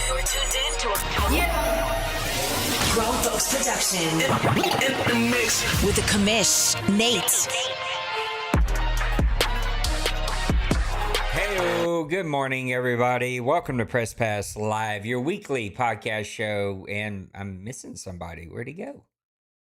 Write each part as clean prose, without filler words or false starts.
You're tuned in to Grown Folks Production. In the mix. With the commish, Nate. Hey, good morning, everybody. Welcome to Press Pass Live, your weekly podcast show. And I'm missing somebody. Where'd he go?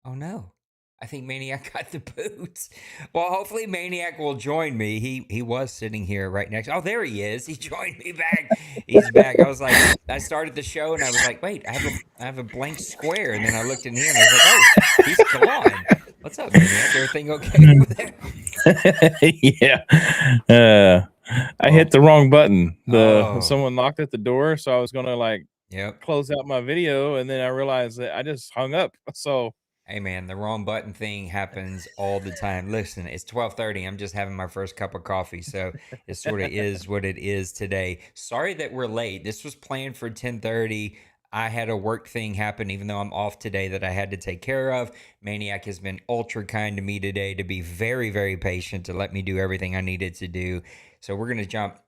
Oh, no. I think Maniac got the boots. Well, hopefully Maniac will join me. He was sitting here right next. Oh, there he is. He joined me back. He's back. I was like, I started the show and I was like, wait, I have a blank square. And then I looked in here and I was like, oh, he's gone. What's up, Maniac? Everything okay over there? Yeah. I hit the wrong button. Oh. Someone knocked at the door, so I was gonna Yep. close out my video, and then I realized that I just hung up. So Hey man, the wrong button thing happens all the time. Listen, it's 12:30. I'm just having my first cup of coffee, so it sort of is what it is today. Sorry that we're late. This was planned for 10:30. I had a work thing happen, even though I'm off today, that I had to take care of. Maniac has been ultra kind to me today, to be very, very patient, to let me do everything I needed to do. So we're gonna jump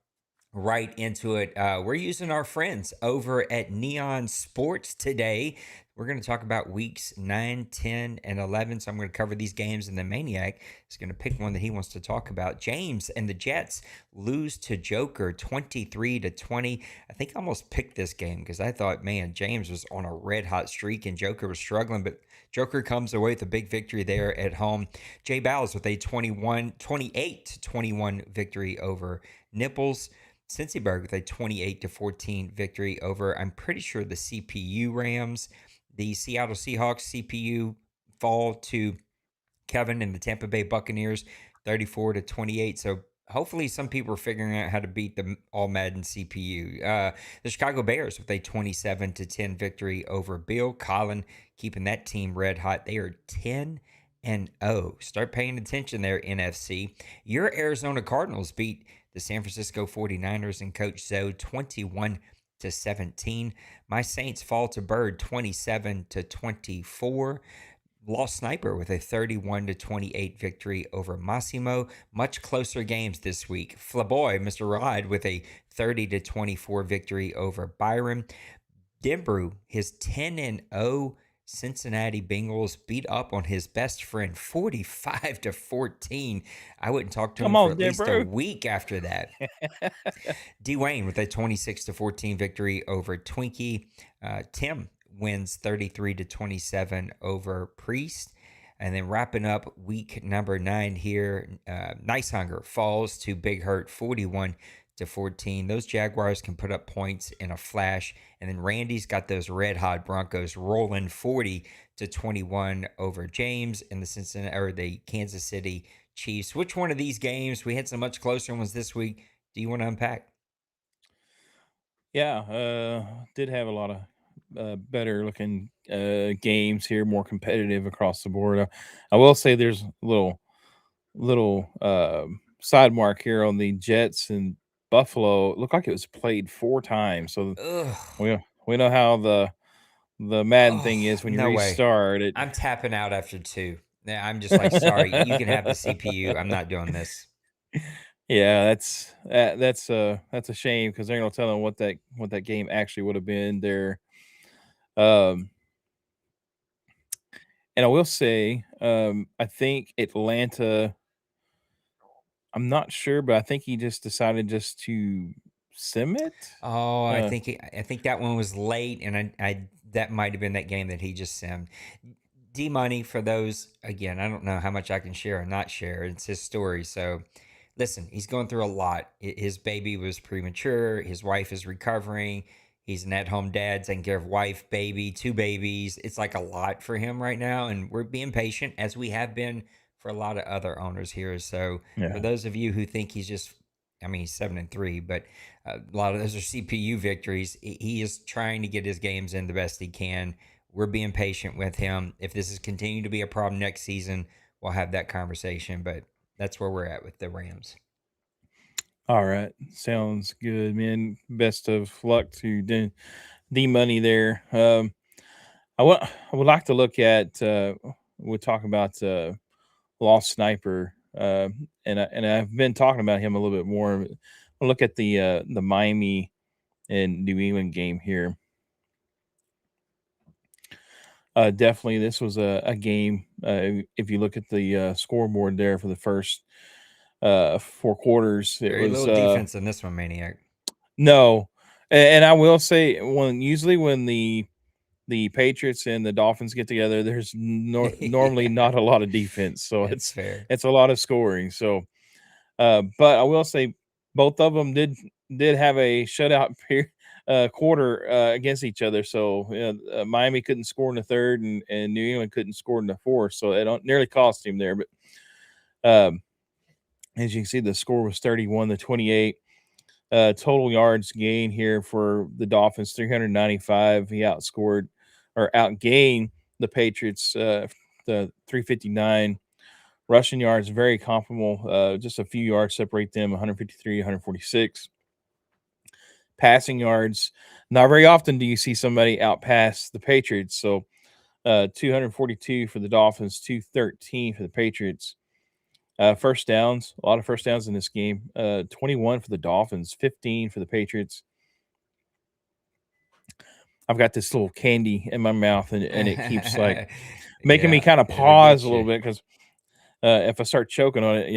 right into it. We're using our friends over at Neon Sports today. We're going to talk about weeks 9, 10, and 11. So I'm going to cover these games, and then Maniac is going to pick one that he wants to talk about. James and the Jets lose to Joker 23-20. I think I almost picked this game because I thought, man, James was on a red hot streak and Joker was struggling, but Joker comes away with a big victory there at home. Jay Bowles with a 28-21 victory over Nipples. Cincyberg with a 28-14 victory over, I'm pretty sure, the CPU Rams. The Seattle Seahawks CPU fall to Kevin and the Tampa Bay Buccaneers 34-28. So hopefully some people are figuring out how to beat the all Madden CPU. The Chicago Bears with a 27-10 victory over Bill. Colin keeping that team red hot. They are 10-0. Start paying attention there, NFC. Your Arizona Cardinals beat the San Francisco 49ers and Coach Zoe 21-17. My Saints fall to Bird 27-24. Lost Sniper with a 31-28 victory over Massimo. Much closer games this week. Flaboy, Mr. Rod, with a 30-24 victory over Byron. Denbrew, his 10-0 Cincinnati Bengals beat up on his best friend 45-14. I wouldn't talk to him for at least a week after that. Dwayne with a 26-14 victory over Twinkie. Tim wins 33-27 over Priest. And then wrapping up week number 9 here, Nice Hunger falls to Big Hurt 41-14. Those Jaguars can put up points in a flash. And then Randy's got those red hot Broncos rolling 40-21 over James and the Kansas City Chiefs. Which one of these games? We had some much closer ones this week. Do you want to unpack? Yeah, did have a lot of better looking games here, more competitive across the board. I will say there's a little side mark here on the Jets and Buffalo. It looked like it was played 4 times. So we know how the Madden thing is when you restart it. I'm tapping out after 2. I'm just like, sorry, you can have the CPU. I'm not doing this. Yeah, that's a shame because they're gonna tell them what that game actually would have been there. And I will say, I think Atlanta. I'm not sure, but I think he just decided just to sim it. Oh, I think that one was late, and I that might have been that game that he just simmed. D Money, for those, again, I don't know how much I can share or not share. It's his story. So listen, he's going through a lot. His baby was premature. His wife is recovering. He's an at-home dad taking care of wife, baby, 2 babies. It's like a lot for him right now, and we're being patient, as we have been for a lot of other owners here. So for those of you who think he's just, I mean, he's 7-3, but a lot of those are CPU victories. He is trying to get his games in the best he can. We're being patient with him. If this is continuing to be a problem next season, we'll have that conversation. But that's where we're at with the Rams. All right. Sounds good, man. Best of luck to D Money there. I would like to look at we'll talk about Lost Sniper. And I've been talking about him a little bit more. I'll look at the Miami and New England game here. Definitely, this was a game. If you look at the scoreboard there for the first 4 quarters, it Very was little defense in this one, Maniac. no. And I will say, when the Patriots and the Dolphins get together, there's normally Yeah, not a lot of defense, so that's fair. it's a lot of scoring. So, but I will say both of them did have a shutout quarter against each other. So Miami couldn't score in the third, and New England couldn't score in the fourth. So it nearly cost him there. But um, as you can see, the score was 31-28. Total yards gain here for the Dolphins, 395. He outgained the Patriots, the 359. Rushing yards, very comparable. Just a few yards separate them, 153, 146. Passing yards, not very often do you see somebody outpass the Patriots. So 242 for the Dolphins, 213 for the Patriots. First downs, a lot of first downs in this game. 21 for the Dolphins, 15 for the Patriots. I've got this little candy in my mouth, and it keeps like making me Yeah, kind of it'll pause a get little you. bit because if I start choking on it,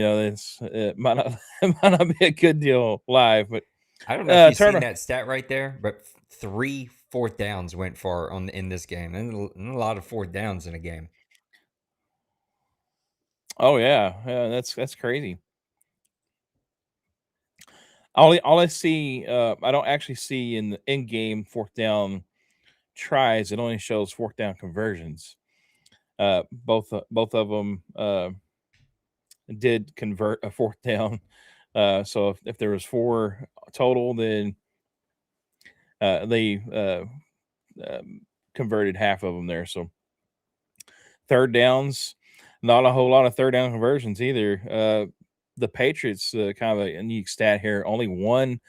it might not it might not be a good deal live. But I don't know if you've seen Turner, that stat right there, but 3 fourth downs went for in this game, and a lot of fourth downs in a game. oh yeah, that's crazy. All I see, I don't actually see in the in game fourth down tries. It only shows fourth down conversions. Both of them did convert a fourth down. So if there was 4 total, then they converted half of them there. So third downs, not a whole lot of third down conversions either. The Patriots, kind of a unique stat here, only one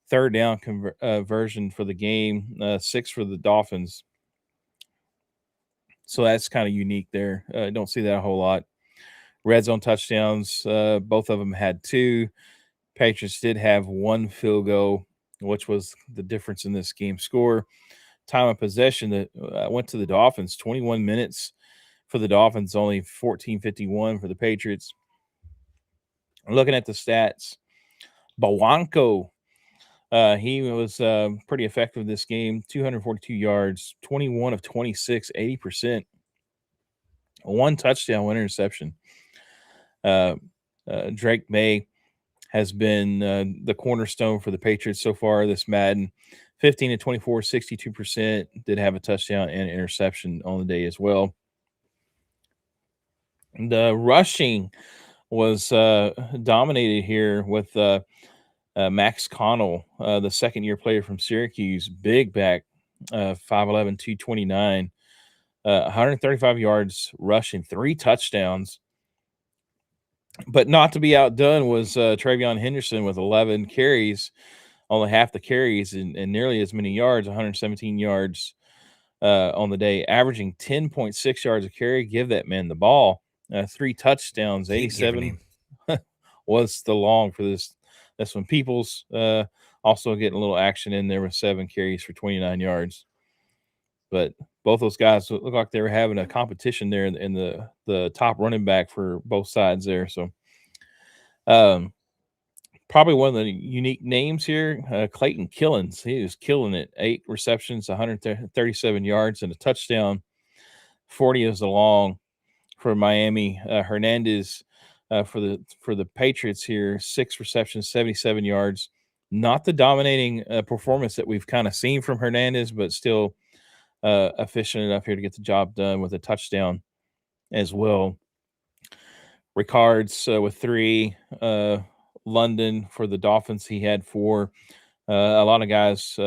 third down version for the game, 6 for the Dolphins. So that's kind of unique there. Don't see that a whole lot. Red zone touchdowns, both of them had 2. Patriots did have 1 field goal, which was the difference in this game score. Time of possession that went to the Dolphins, 21 minutes for the Dolphins, only 14:51 for the Patriots. Looking at the stats, Bawanko, he was pretty effective this game, 242 yards, 21 of 26, 80%. 1 touchdown, 1 interception. Drake May has been the cornerstone for the Patriots so far this Madden. 15-24, 62%. Did have a touchdown and interception on the day as well. The rushing was dominated here with Max Connell, the second-year player from Syracuse, big back, 5'11", 229, 135 yards rushing, 3 touchdowns. But not to be outdone was Travion Henderson with 11 carries, only half the carries and nearly as many yards, 117 yards on the day, averaging 10.6 yards a carry. Give that man the ball. 3 touchdowns, Keep giving 87 him. was the long for this. That's when Peoples also getting a little action in there with 7 carries for 29 yards. But both those guys look like they were having a competition there in the top running back for both sides there. So, probably one of the unique names here, Clayton Killens. He was killing it. 8 receptions, 137 yards, and a touchdown. 40 is the long for Miami. Hernandez for the Patriots here, 6 receptions, 77 yards. Not the dominating performance that we've kind of seen from Hernandez, but still efficient enough here to get the job done with a touchdown as well. Ricards with 3. London for the Dolphins, he had 4. A lot of guys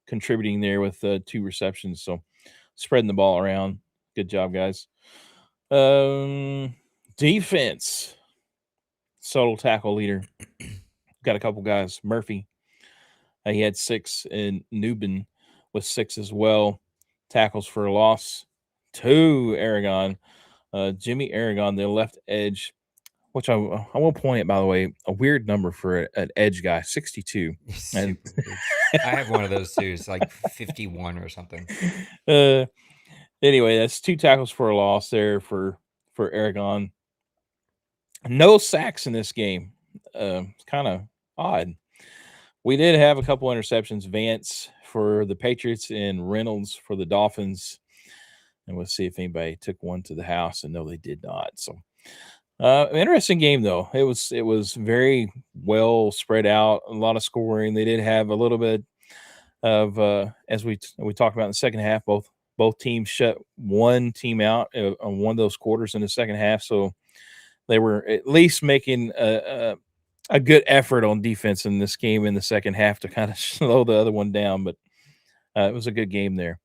contributing there with 2 receptions. So spreading the ball around. Good job, guys. Defense. Subtle tackle leader. Got a couple guys. Murphy. He had 6, and Newbin with 6 as well. Tackles for a loss. 2, Aragon. Jimmy Aragon, the left edge. which I will point out, by the way, a weird number for an edge guy, 62. And I have one of those too. It's like 51 or something. Anyway, that's 2 tackles for a loss there for Aragon. No sacks in this game. It's kind of odd. We did have a couple interceptions, Vance for the Patriots and Reynolds for the Dolphins. And we'll see if anybody took one to the house. And no, they did not. So interesting game though. It was very well spread out, a lot of scoring. They did have a little bit of as we talked about in the second half, both teams shut one team out on one of those quarters in the second half. So they were at least making a good effort on defense in this game in the second half to kind of slow the other one down. But it was a good game there.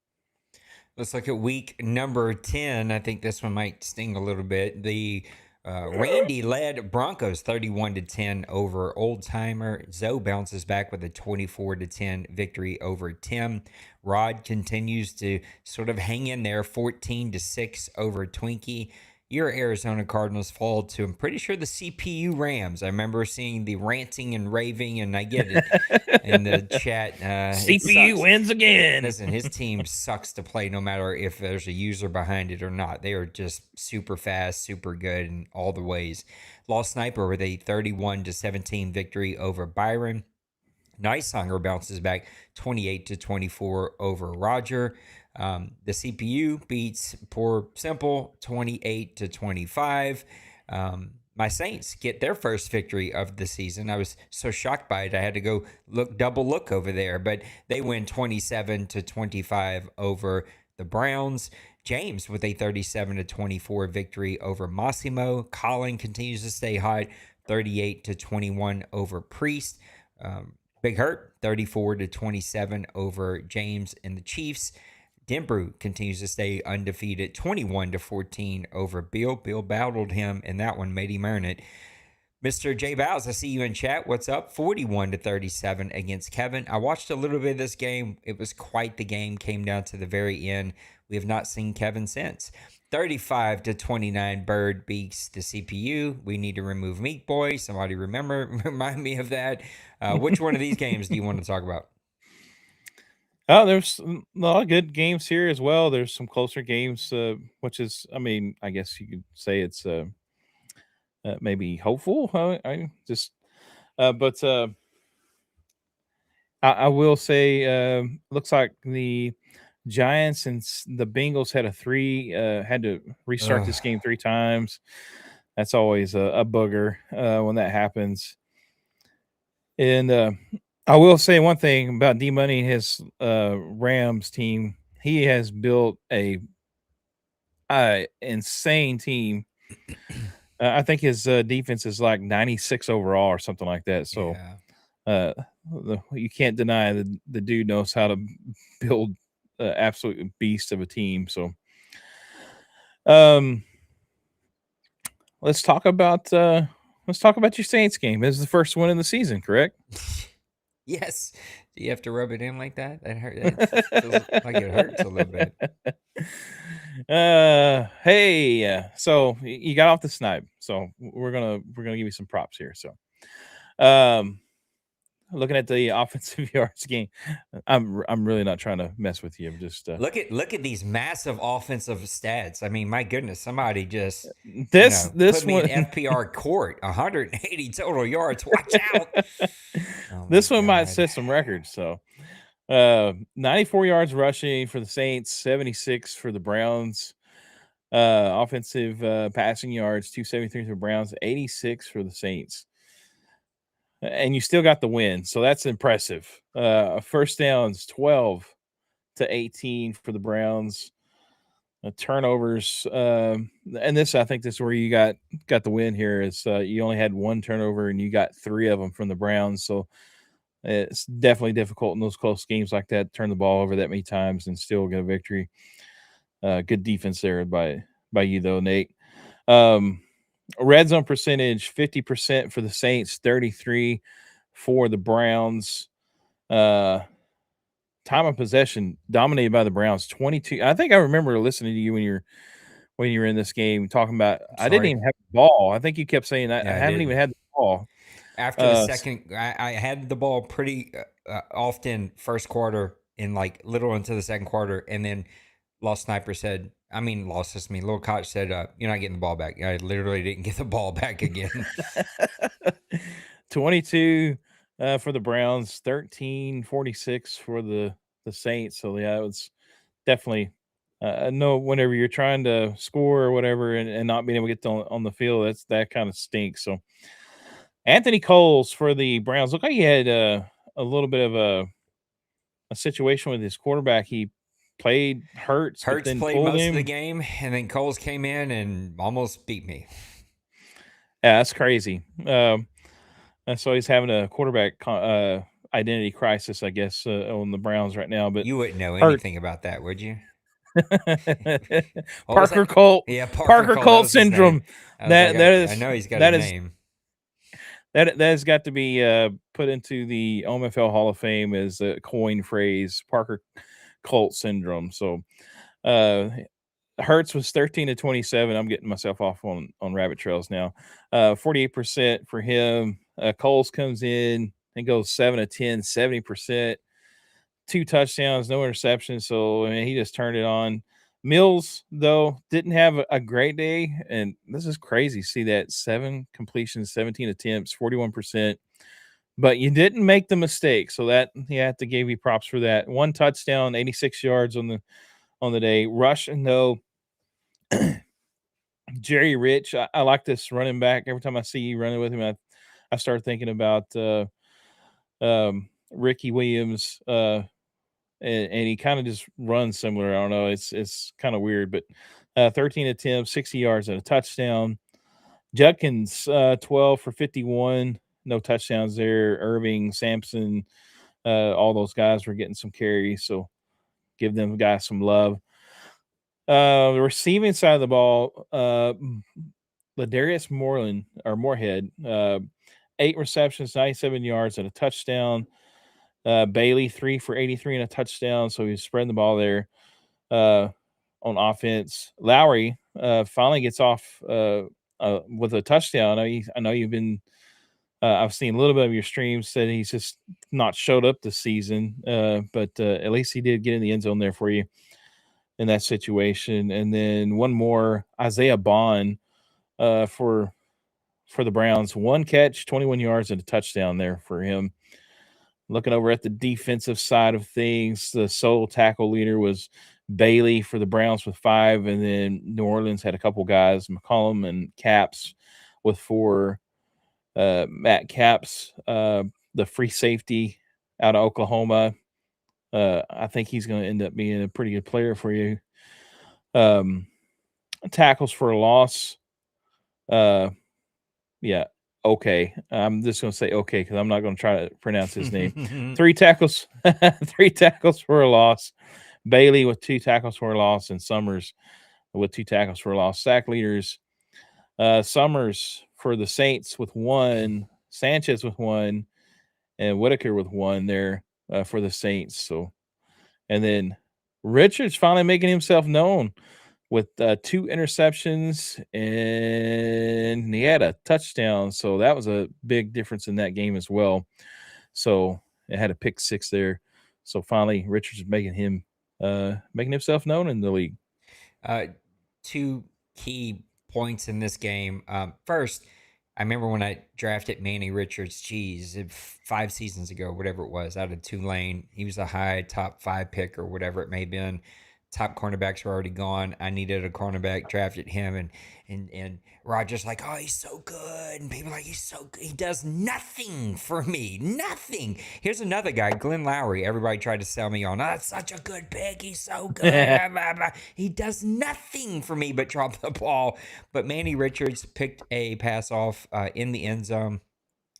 Let's look at week number 10. I think this one might sting a little bit. The Randy led Broncos 31-10 over Old Timer. Zoe bounces back with a 24-10 victory over Tim. Rod continues to sort of hang in there, 14-6 over Twinkie. Your Arizona Cardinals fall to, I'm pretty sure, the CPU Rams. I remember seeing the ranting and raving, and I get it in the chat. CPU wins again. Listen, his team sucks to play no matter if there's a user behind it or not. They are just super fast, super good in all the ways. Lost Sniper with a 31-17 victory over Byron. Nice Hunger bounces back 28-24 over Roger. The CPU beats Poor Simple 28-25. My Saints get their first victory of the season. I was so shocked by it. I had to go double look over there, but they win 27-25 over the Browns. James with a 37-24 victory over Massimo. Colin continues to stay hot, 38-21 over Priest. Big Hurt, 34-27 over James and the Chiefs. Denbrew continues to stay undefeated, 21-14 over Bill. Bill battled him, and that one made him earn it. Mr. J. Bows, I see you in chat. What's up? 41-37 against Kevin. I watched a little bit of this game. It was quite the game. Came down to the very end. We have not seen Kevin since. 35-29, Bird beats the CPU. We need to remove Meat Boy. Somebody remind me of that. Which one of these games do you want to talk about? Oh, there's a lot of good games here as well. There's some closer games, which is, I mean, I guess you could say it's maybe hopeful. I will say, looks like the Giants and the Bengals had to restart this game 3 times. That's always a booger when that happens. And I will say one thing about D-Money and his Rams team. He has built a insane team. I think his defense is like 96 overall or something like that. So you can't deny that the dude knows how to build absolute beast of a team. So let's talk about your Saints game. This is the first one in the season, correct? Yes. Do you have to rub it in like that? That hurt. It feels like it hurts a little bit. Hey, so you got off the snipe. So we're gonna give you some props here. So, looking at the offensive yards game, I'm really not trying to mess with you. I'm just look at these massive offensive stats. I mean, my goodness, somebody just this put me one in FPR court. 180 total yards. Watch out. This one might set some records. So 94 yards rushing for the Saints, 76 for the Browns. Offensive passing yards, 273 for the Browns, 86 for the Saints. And you still got the win, so that's impressive. First downs, 12-18 for the Browns. Turnovers, and I think this is where you got the win here. Is you only had 1 turnover and you got 3 of them from the Browns. So it's definitely difficult in those close games like that. Turn the ball over that many times and still get a victory. Good defense there by you though, Nate. Red zone percentage 50% for the Saints, 33 for the Browns. Time of possession dominated by the Browns, 22. I think I remember listening to you when you were in this game talking about. I didn't even have ball. I think you kept saying that. I Yeah, I haven't even did. had the ball. After the S second, I had the ball pretty often first quarter in like little into the second quarter, and then Lost Sniper said, I mean, Lost is me. Little Koch said, "You're not getting the ball back." I literally didn't get the ball back again. 22 for the Browns, 13-46 for the Saints. So yeah, it was definitely no. Whenever you're trying to score or whatever, and not being able to get on the field, that kind of stinks. So Anthony Coles for the Browns. Look like he had a little bit of a situation with his quarterback. He played Hurts, but Hurts then played pulled most of the him. game, and then Coles came in and almost beat me. Yeah, that's crazy. And so he's having a quarterback identity crisis, I guess, on the Browns right now. But You wouldn't know Hurt anything about that, would you? What was Parker that? Colt, Yeah, Parker Parker Cole. That Colt was his name. syndrome. I was like, That that I is know he's got a that is name. that has got to be put into the OMFL Hall of Fame as a coin phrase, Parker Colt syndrome. So uh, Hertz was 13-27. I'm getting myself off on rabbit trails now. 48% for him. Coles comes in and goes 7-10, 70%. 2 touchdowns, no interceptions. So I mean, he just turned it on. Mills, though, didn't have a great day. And this is crazy. See that 7 completions, 17 attempts, 41%. But you didn't make the mistake. So that you have to give you props for that. 1 touchdown, 86 yards on the day. Rushing, though, Jerry Rich. I like this running back. Every time I see you running with him, I start thinking about Ricky Williams. And he kind of just runs similar. I don't know. It's kind of weird, but 13 attempts, 60 yards and a touchdown. Judkins, 12 for 51, no touchdowns there. Irving, Sampson, all those guys were getting some carries, so give them guys some love. The receiving side of the ball, Ladarius Moorhead, 8 receptions, 97 yards and a touchdown. Bailey 3 for 83 and a touchdown, so he's spreading the ball there on offense. Lowry finally gets off with a touchdown. I know you've been. I've seen a little bit of your streams. Said he's just not showed up this season, but at least he did get in the end zone there for you in that situation. And then one more, Isaiah Bond for the Browns. 1 catch, 21 yards and a touchdown there for him. Looking over at the defensive side of things, the sole tackle leader was Bailey for the Browns with 5, and then New Orleans had a couple guys, McCollum and Capps with 4. Matt Capps, the free safety out of Oklahoma. I think he's going to end up being a pretty good player for you. Tackles for a loss. Yeah, okay. I'm just going to say okay because I'm not going to try to pronounce his name. 3 tackles, 3 tackles for a loss. Bailey with 2 tackles for a loss, and Summers with 2 tackles for a loss. Sack leaders, Summers for the Saints with 1, Sanchez with 1, and Whitaker with 1 there for the Saints. So, and then Richards finally making himself known with 2 interceptions, and he had a touchdown. So that was a big difference in that game as well. So it had a pick 6 there. So finally, Richards making himself known in the league. 2 key points in this game. First, I remember when I drafted Manny Richards, 5 seasons ago, whatever it was, out of Tulane. He was a high top 5 pick or whatever it may have been. Top cornerbacks were already gone. I needed a cornerback, drafted him, and Roger's like, oh, he's so good, and people are like, he's so good. He does nothing for me, nothing. Here's another guy, Glenn Lowry. Everybody tried to sell me on, oh, that's such a good pick. He's so good. Blah, blah, blah. He does nothing for me but drop the ball. But Manny Richards picked a pass off in the end zone.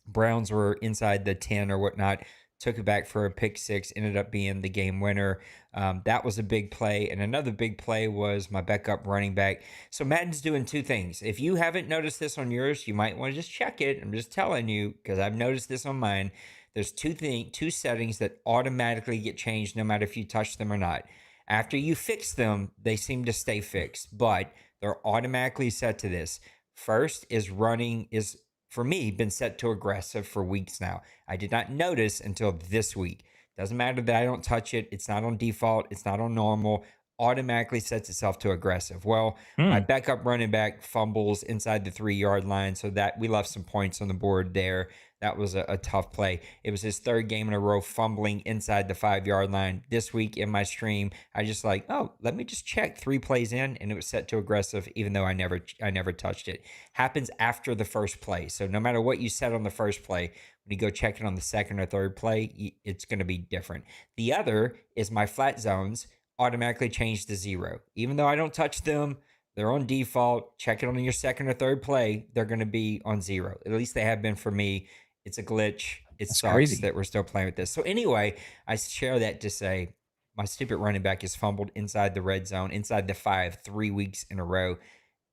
Browns were inside the 10 or whatnot. Took it back for a pick 6, ended up being the game winner. That was a big play. And another big play was my backup running back. So Madden's doing 2 things. If you haven't noticed this on yours, you might want to just check it. I'm just telling you because I've noticed this on mine. There's 2 settings that automatically get changed no matter if you touch them or not. After you fix them, they seem to stay fixed, but they're automatically set to this. First is running is for me been set to aggressive for weeks now. I did not notice until this week. Doesn't matter that I don't touch it. It's not on default. It's not on normal. Automatically sets itself to aggressive. Well, my Hmm. backup running back fumbles inside the 3 yard line, so that we left some points on the board there. That was a tough play. It was his third game in a row fumbling inside the 5 yard line. This week in my stream, I just like, oh, let me just check 3 plays in, and it was set to aggressive, even though I never touched it. Happens after the first play. So no matter what you set on the first play, when you go check it on the second or third play, it's going to be different. The other is my flat zones automatically change to 0. Even though I don't touch them, they're on default. Check it on your second or third play, they're going to be on 0. At least they have been for me. It's a glitch. It That's sucks crazy. that we're still playing with this. So anyway, I share that to say my stupid running back is fumbled inside the red zone, inside the 5, 3 weeks in a row.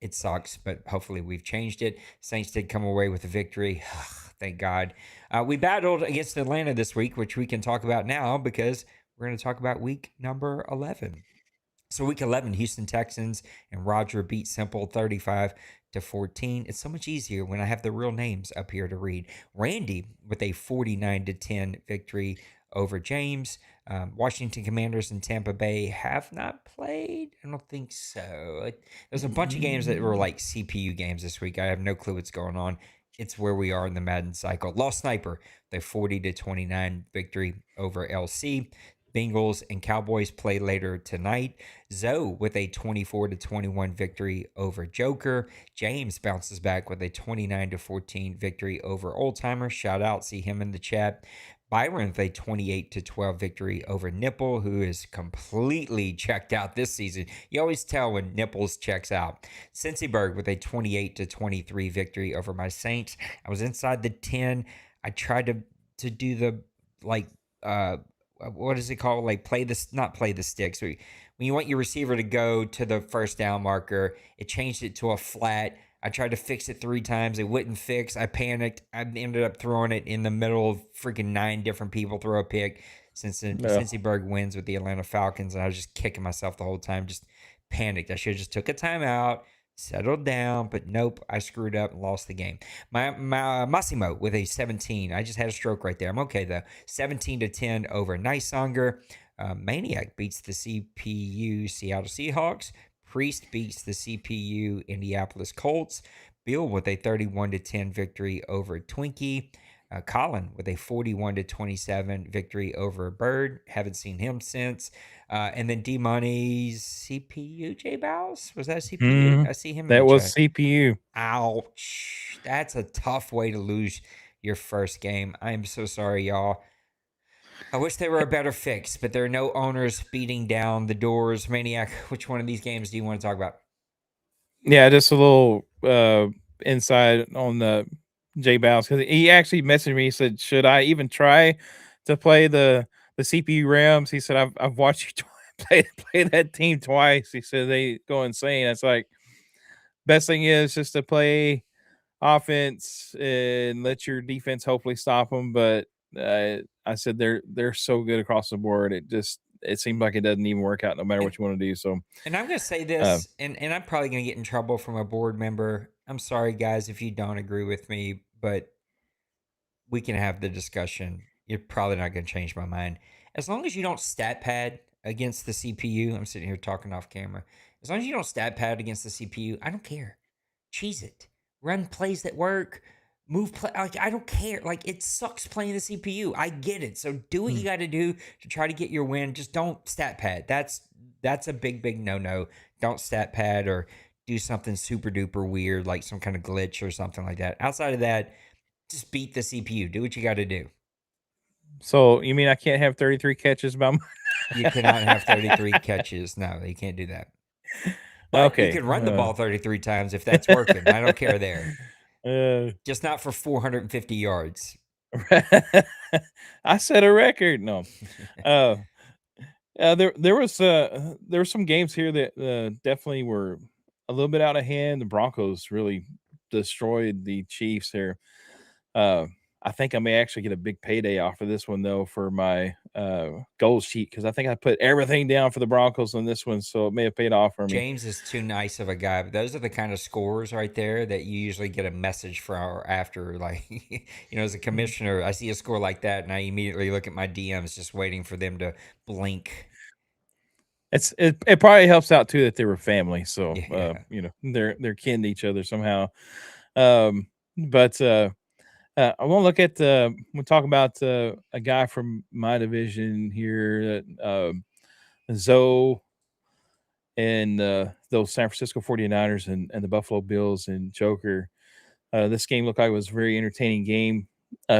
It sucks, but hopefully we've changed it. Saints did come away with a victory. Thank God. We battled against Atlanta this week, which we can talk about now because we're going to talk about week number 11. So week 11, Houston Texans and Roger beat Simple 35-14. It's so much easier when I have the real names up here to read. Randy with a 49-10 victory over James. Washington Commanders and Tampa Bay have not played. I don't think so. There's a bunch of games that were like CPU games this week. I have no clue what's going on. It's where we are in the Madden cycle. Lost Sniper, the 40-29 victory over LC. Bengals and Cowboys play later tonight. Zoe with a 24-21 victory over Joker. James bounces back with a 29-14 victory over Oldtimer. Shout out, see him in the chat. Byron with a 28-12 victory over Nipple, who is completely checked out this season. You always tell when Nipples checks out. Cincyberg with a 28-23 victory over my Saints. I was inside the 10. I tried to do the like what is it called? Like not play the sticks. When you want your receiver to go to the first down marker, it changed it to a flat. I tried to fix it 3 times. It wouldn't fix. I panicked. I ended up throwing it in the middle of freaking 9 different people throw a pick. Since No. Cincyberg wins with the Atlanta Falcons, and I was just kicking myself the whole time. Just panicked. I should have just took a timeout, settled down, but nope, I screwed up and lost the game. My Massimo with a 17. I just had a stroke right there. I'm okay though. 17-10 over Nicesonger. Maniac beats the CPU Seattle Seahawks. Priest beats the CPU Indianapolis Colts. Bill with a 31-10 victory over Twinkie. Colin with a 41-27 victory over Bird. Haven't seen him since. And then D Money's CPU J Bows. Was that CPU? Hmm. I see him in the That was chat. CPU. Ouch. That's a tough way to lose your first game. I am so sorry, y'all. I wish there were a better fix, but there are no owners beating down the doors. Maniac, which one of these games do you want to talk about? Yeah, just a little inside on the J Bows because he actually messaged me. He said, "Should I even try to play the CPU Rams?" He said, "I've watched you play that team twice." He said they go insane. It's like best thing is just to play offense and let your defense hopefully stop them. But I said they're so good across the board. It seems like it doesn't even work out no matter And, what you want to do. So and I'm going to say uh, this, and I'm probably going to get in trouble from a board member. I'm sorry, guys, if you don't agree with me, but we can have the discussion. You're probably not going to change my mind. As long as you don't stat pad against the CPU, I'm sitting here talking off camera. As long as you don't stat pad against the CPU, I don't care. Cheese it. Run plays that work. Move play. Like, I don't care. Like, it sucks playing the CPU. I get it. So do what you got to do to try to get your win. Just don't stat pad. That's a big no. Don't stat pad or do something super duper weird like some kind of glitch or something like that. Outside of that, just beat the CPU. Do what you got to do. so you mean I can't have 33 catches by You cannot have 33 catches. No, you can't do that. But you Okay. can run the ball 33 times if that's working. I don't care there. Uh, Just not for 450 yards. I set a record. No. Uh, there were some games here that definitely were a little bit out of hand. The Broncos really destroyed the Chiefs here. Uh, I think I may actually get a big payday off of this one though for my goals sheet, because I think I put everything down for the Broncos on this one, so it may have paid off for me. James is too nice of a guy, but those are the kind of scores right there that you usually get a message for after. Like, as a commissioner, I see a score like that, and I immediately look at my DMs, just waiting for them to blink. It probably helps out too that they were family, so Yeah. they're kin to each other somehow. But I want to look at we'll talk about a guy from my division here, Zoe, and those San Francisco 49ers and the Buffalo Bills and Joker. This game looked like it was a very entertaining game.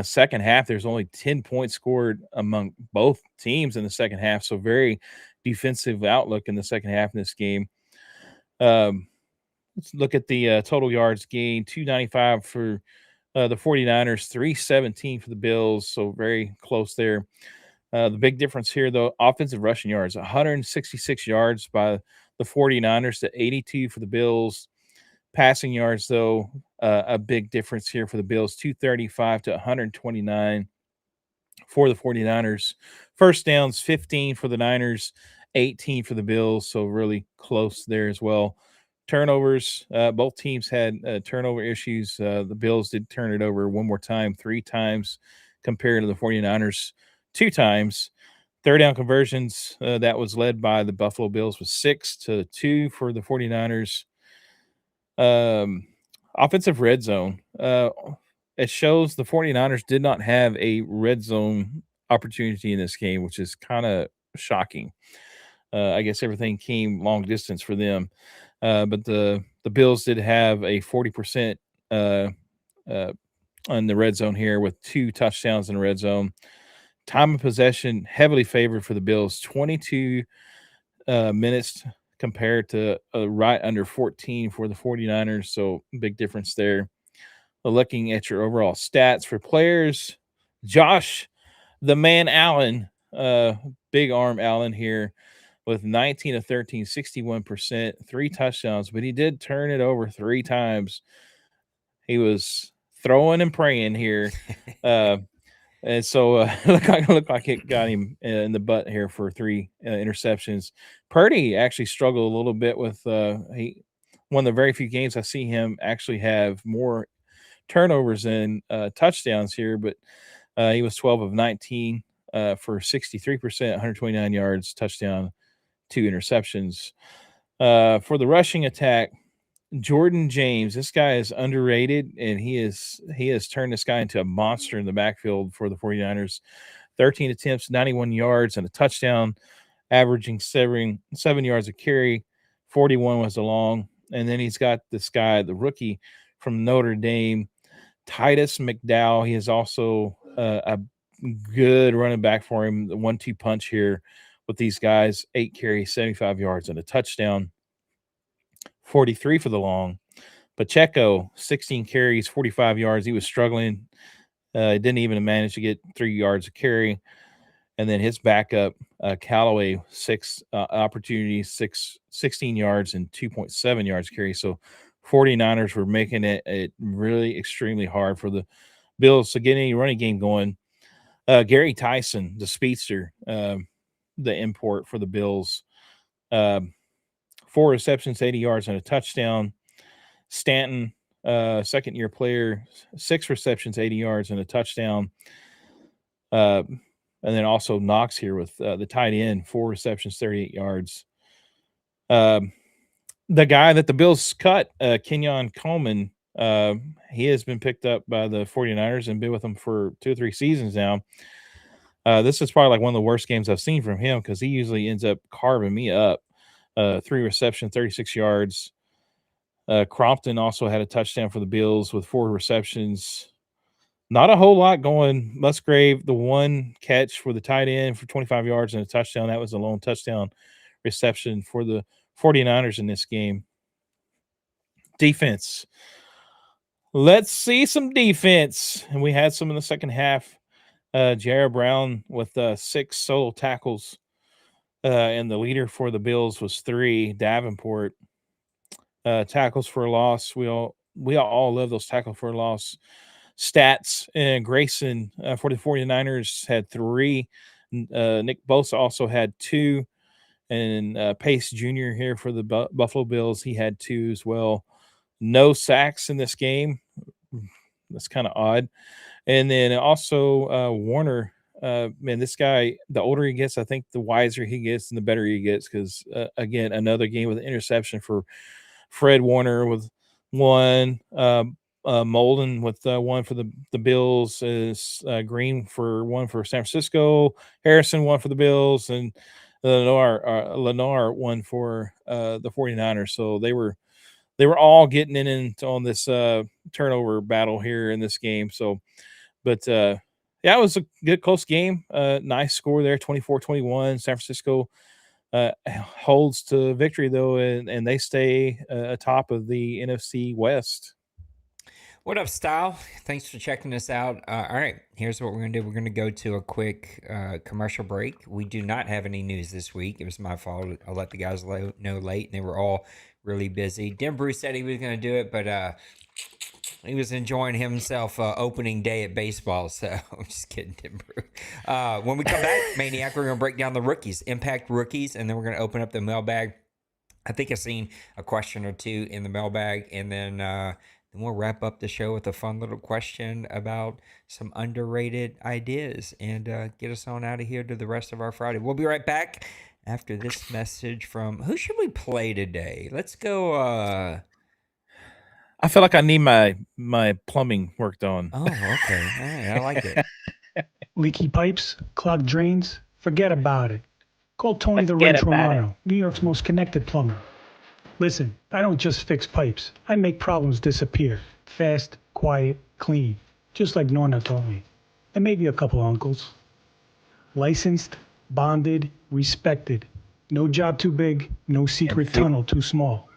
Second half, there's only 10 points scored among both teams in the second half, so very defensive outlook in the second half in this game. Let's look at the total yards gained: 295 for the 49ers, 317 for the Bills, so very close there. The big difference here, though, offensive rushing yards: 166 yards by the 49ers to 82 for the Bills. Passing yards, though, a big difference here for the Bills: 235 to 129 for the 49ers. First downs: 15 for the Niners, 18 for the Bills, so really close there as well. Turnovers, both teams had turnover issues. The Bills did turn it over one more time, 3 times, compared to the 49ers 2 times. Third down conversions, that was led by the Buffalo Bills with 6-2 for the 49ers. Offensive red zone. It shows the 49ers did not have a red zone opportunity in this game, which is kind of shocking. I guess everything came long distance for them. But the Bills did have a 40% on the red zone here, with 2 touchdowns in the red zone. Time of possession heavily favored for the Bills: 22 minutes compared to right under 14 for the 49ers. So big difference there. Looking at your overall stats for players, Josh, the man Allen, big arm Allen here, with 19 of 13, 61%, 3 touchdowns, but he did turn it over 3 times. He was throwing and praying here. And so looked like it got him in the butt here for 3 interceptions. Purdy actually struggled a little bit with one of the very few games I see him actually have more turnovers than touchdowns here, but he was 12 of 19 for 63%, 129 yards, touchdown, 2 interceptions. For the rushing attack, Jordan James, this guy is underrated, and he has turned this guy into a monster in the backfield for the 49ers. 13 attempts, 91 yards, and a touchdown, averaging 7 yards a carry. 41 was the long. And then he's got this guy, the rookie from Notre Dame, Titus McDowell. He is also a good running back for him. The 1-2 punch here with these guys: 8 carries, 75 yards, and a touchdown. 43 for the long. Pacheco, 16 carries, 45 yards. He was struggling. Didn't even manage to get 3 yards a carry. And then his backup, Callaway, 6 opportunities, 16 yards and 2.7 yards carry. So 49ers were making it really extremely hard for the Bills to get any running game going. Gary Tyson, the speedster, the import for the Bills, 4 receptions, 80 yards, and a touchdown. Stanton, second-year player, 6 receptions, 80 yards, and a touchdown. And then also Knox here with the tight end, 4 receptions, 38 yards. The guy that the Bills cut, Kenyon Coleman, he has been picked up by the 49ers and been with them for 2 or 3 seasons now. This is probably like one of the worst games I've seen from him, because he usually ends up carving me up. 3 receptions, 36 yards. Crompton also had a touchdown for the Bills with 4 receptions. Not a whole lot going. Musgrave, the 1 catch for the tight end for 25 yards and a touchdown. That was a lone touchdown reception for the 49ers in this game. Defense. Let's see some defense. And we had some in the second half. Jared Brown with 6 solo tackles. And the leader for the Bills was 3, Davenport. Tackles for a loss. We all love those tackle for a loss. stats. And Grayson for the 49ers had 3. Nick Bosa also had 2. And Pace Jr. here for the Buffalo Bills, he had 2 as well. No sacks in this game. That's kind of odd. And then also Warner, man, this guy, the older he gets, I think the wiser he gets and the better he gets. Because again, another game with an interception for Fred Warner with 1, Molden with 1 for the Bills, is Green for 1 for San Francisco, Harrison 1 for the Bills, and Lennar 1 for the 49ers. So they were all getting in on this turnover battle here in this game. So, but yeah, it was a good close game. Nice score there, 24-21. San Francisco holds to victory though, and they stay atop of the NFC West. What up, Style? Thanks for checking us out. All right, here's what we're going to do. We're going to go to a quick commercial break. We do not have any news this week. It was my fault. I'll let the guys know late, and they were all really busy. Dim Bruce said he was going to do it, but he was enjoying himself opening day at baseball, so I'm just kidding, Dim Bruce. When we come back, Maniac, we're going to break down the rookies, impact rookies, and then we're going to open up the mailbag. I think I've seen a question or two in the mailbag, and then we'll wrap up the show with a fun little question about some underrated ideas and get us on out of here to the rest of our Friday. We'll be right back after this message from, who should we play today? Let's go. I feel like I need my plumbing worked on. Oh, okay. All right, I like it. Leaky pipes, clogged drains, forget about it. Call Tony the Wrench Romano, New York's most connected plumber. Listen, I don't just fix pipes. I make problems disappear. Fast, quiet, clean. Just like Norna told me. And maybe a couple uncles. Licensed, bonded, respected. No job too big, no secret tunnel too small.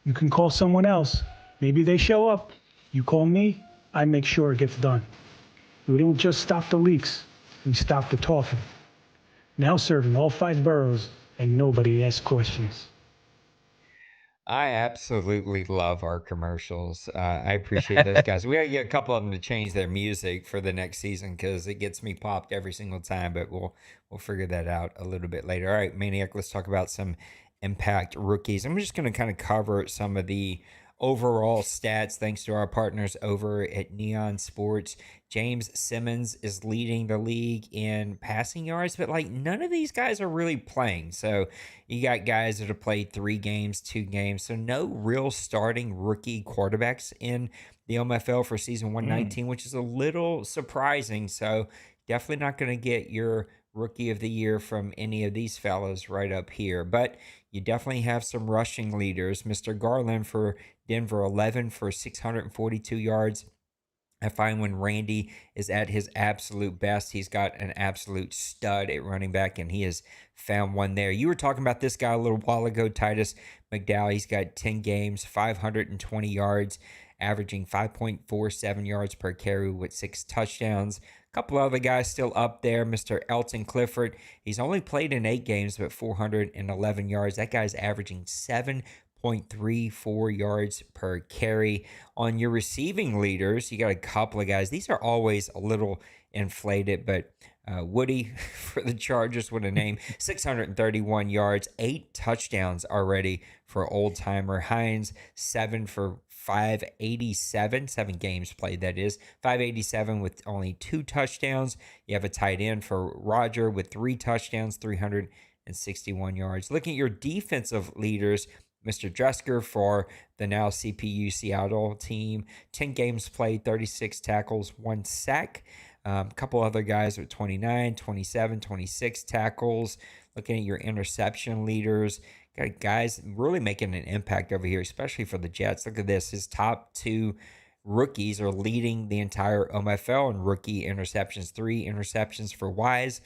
You can call someone else. Maybe they show up. You call me, I make sure it gets done. We don't just stop the leaks, we stop the talking. Now serving all 5 boroughs, and nobody asks questions. I absolutely love our commercials. I appreciate those guys. We got to get a couple of them to change their music for the next season because it gets me popped every single time. But we'll figure that out a little bit later. All right, Maniac, let's talk about some impact rookies. I'm just going to kind of cover some of the overall stats thanks to our partners over at Neon Sports. James Simmons is leading the league in passing yards, but like none of these guys are really playing. So you got guys that have played 3 games, 2 games. So no real starting rookie quarterbacks in the OMFL for season 119, which is a little surprising. So definitely not going to get your rookie of the year from any of these fellas right up here. But you definitely have some rushing leaders. Mr. Garland for Denver, 11 for 642 yards. I find when Randy is at his absolute best, he's got an absolute stud at running back, and he has found one there. You were talking about this guy a little while ago, Titus McDowell. He's got 10 games, 520 yards, averaging 5.47 yards per carry with 6 touchdowns. A couple other guys still up there. Mr. Elton Clifford, he's only played in 8 games, but 411 yards. That guy's averaging 7.34 yards per carry. On your receiving leaders, you got a couple of guys. These are always a little inflated, but Woody for the Chargers with a name, 631 yards, 8 touchdowns already for old timer. Hines, 7 for 587, 7 games played, that is. 587 with only 2 touchdowns. You have a tight end for Roger with 3 touchdowns, 361 yards. Looking at your defensive leaders, Mr. Dresker for the now CPU Seattle team, 10 games played, 36 tackles, 1 sack. A couple other guys with 29, 27, 26 tackles. Looking at your interception leaders, got guys really making an impact over here, especially for the Jets. Look at this. His top 2 rookies are leading the entire OMFL in rookie interceptions. 3 interceptions for Wise,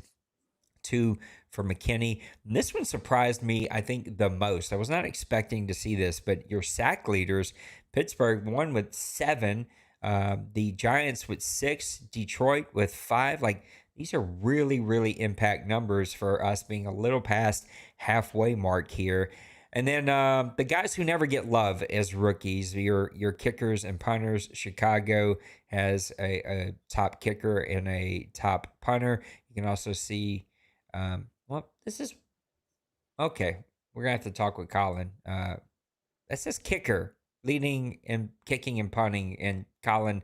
2 for McKinney. And this one surprised me, I think, the most. I was not expecting to see this, but your sack leaders, Pittsburgh, 1 with 7, the Giants with 6, Detroit with 5. Like, these are really, really impact numbers for us being a little past halfway mark here. And then the guys who never get love as rookies, your kickers and punters. Chicago has a top kicker and a top punter. You can also see, well, this is okay. We're gonna have to talk with Colin. That says kicker, leading and kicking and punting. And Colin,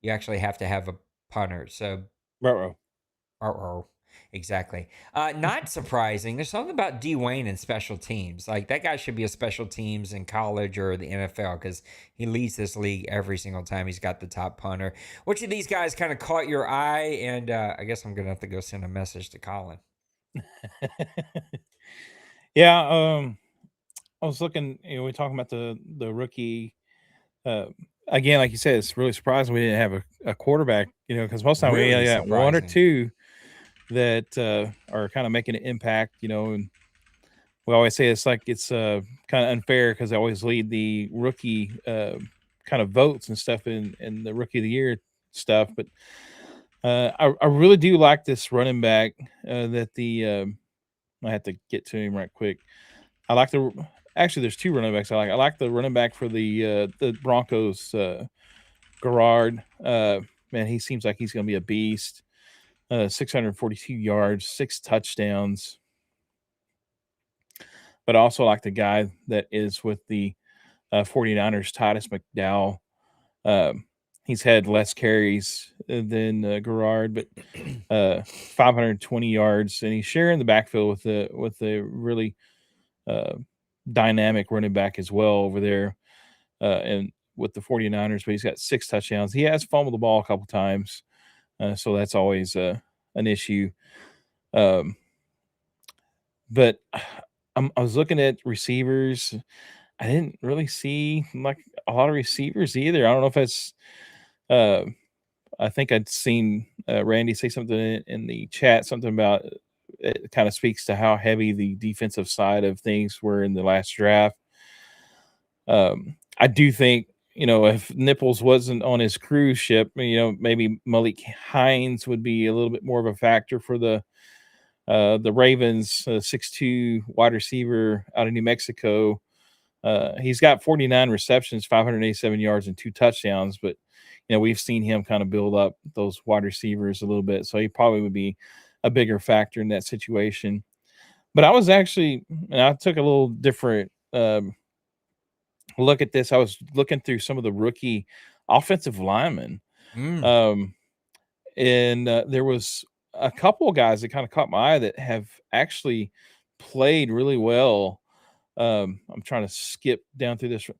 you actually have to have a punter. So, Ruh-roh. oh, exactly. Not surprising. There's something about Dwayne and special teams. Like that guy should be a special teams in college or the NFL because he leads this league every single time he's got the top punter. Which of these guys kind of caught your eye? And I guess I'm gonna have to go send a message to Colin. Yeah, I was looking. We're talking about the rookie. Uh, Again, like you said, it's really surprising we didn't have a quarterback. Because most of the time we Really got one or surprising. two that are kind of making an impact. And we always say it's kind of unfair because they always lead the rookie kind of votes and stuff in the rookie of the year stuff. But I really do like this running back that I have to get to him right quick. I like actually there's two running backs I like. I like the running back for the Broncos, Garrard. Man, he seems like he's going to be a beast. 642 yards, 6 touchdowns. But I also like the guy that is with the 49ers, Titus McDowell. He's had less carries than Garrard, but 520 yards, and he's sharing the backfield with the really dynamic running back as well over there, and with the 49ers. But he's got 6 touchdowns. He has fumbled the ball a couple times, so that's always an issue. But I was looking at receivers. I didn't really see like a lot of receivers either. I don't know if that's. I think I'd seen Randy say something in the chat, something about it kind of speaks to how heavy the defensive side of things were in the last draft. I do think, if Nipples wasn't on his cruise ship, maybe Malik Hines would be a little bit more of a factor for the Ravens, 6'2" wide receiver out of New Mexico. He's got 49 receptions, 587 yards, and 2 touchdowns. But, we've seen him kind of build up those wide receivers a little bit. So he probably would be a bigger factor in that situation. But I was actually, and I took a little different look at this. I was looking through some of the rookie offensive linemen. And there was a couple of guys that kind of caught my eye that have actually played really well. I'm trying to skip down through this.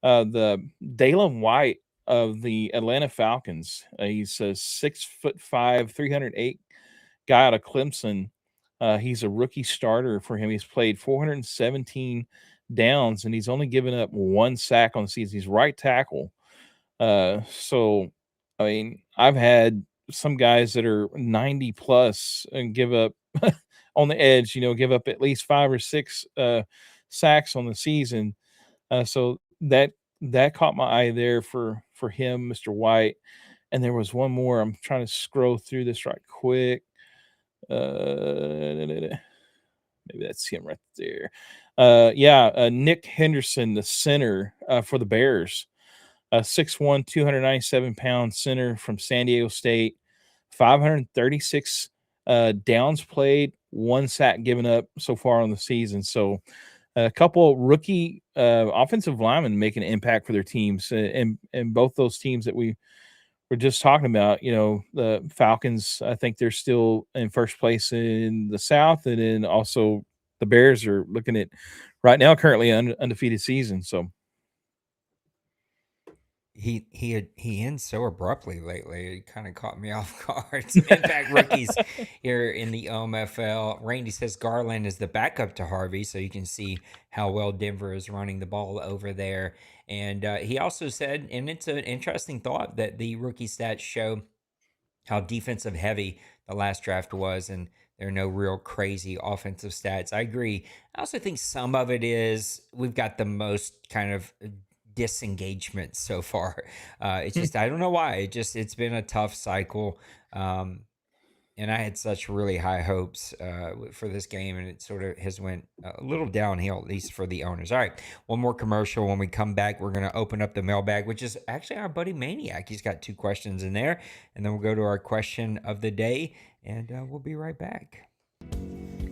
The Dalen White of the Atlanta Falcons. He's a 6'5", 308 guy out of Clemson. He's a rookie starter for him. He's played 417 downs, and he's only given up 1 sack on the season. He's right tackle. So, I mean, I've had some guys that are 90 plus and give up on the edge, give up at least 5 or 6 sacks on the season. So that caught my eye there for him, Mr. White. And there was one more. I'm trying to scroll through this right quick. Maybe that's him right there. Nick Henderson, the center for the Bears. 6'1", 297-pound center from San Diego State. 536 downs played, 1 sack given up so far on the season. So a couple rookie offensive linemen making an impact for their teams, and both those teams that we were just talking about. The Falcons, I think they're still in first place in the South, and then also the Bears are looking at right now currently undefeated season. So he ends so abruptly lately. It kind of caught me off guard. Some impact rookies here in the OMFL. Randy says Garland is the backup to Harvey, so you can see how well Denver is running the ball over there. And he also said, and it's an interesting thought, that the rookie stats show how defensive heavy the last draft was, and there are no real crazy offensive stats. I agree. I also think some of it is we've got the most kind of disengagement so far. It's just I don't know why. It's been a tough cycle. and I had such really high hopes for this game, and it sort of has went a little downhill, at least for the owners. All right, one more commercial. When we come back, we're going to open up the mailbag, which is actually our buddy Maniac. He's got 2 questions in there, and then we'll go to our question of the day, and we'll be right back.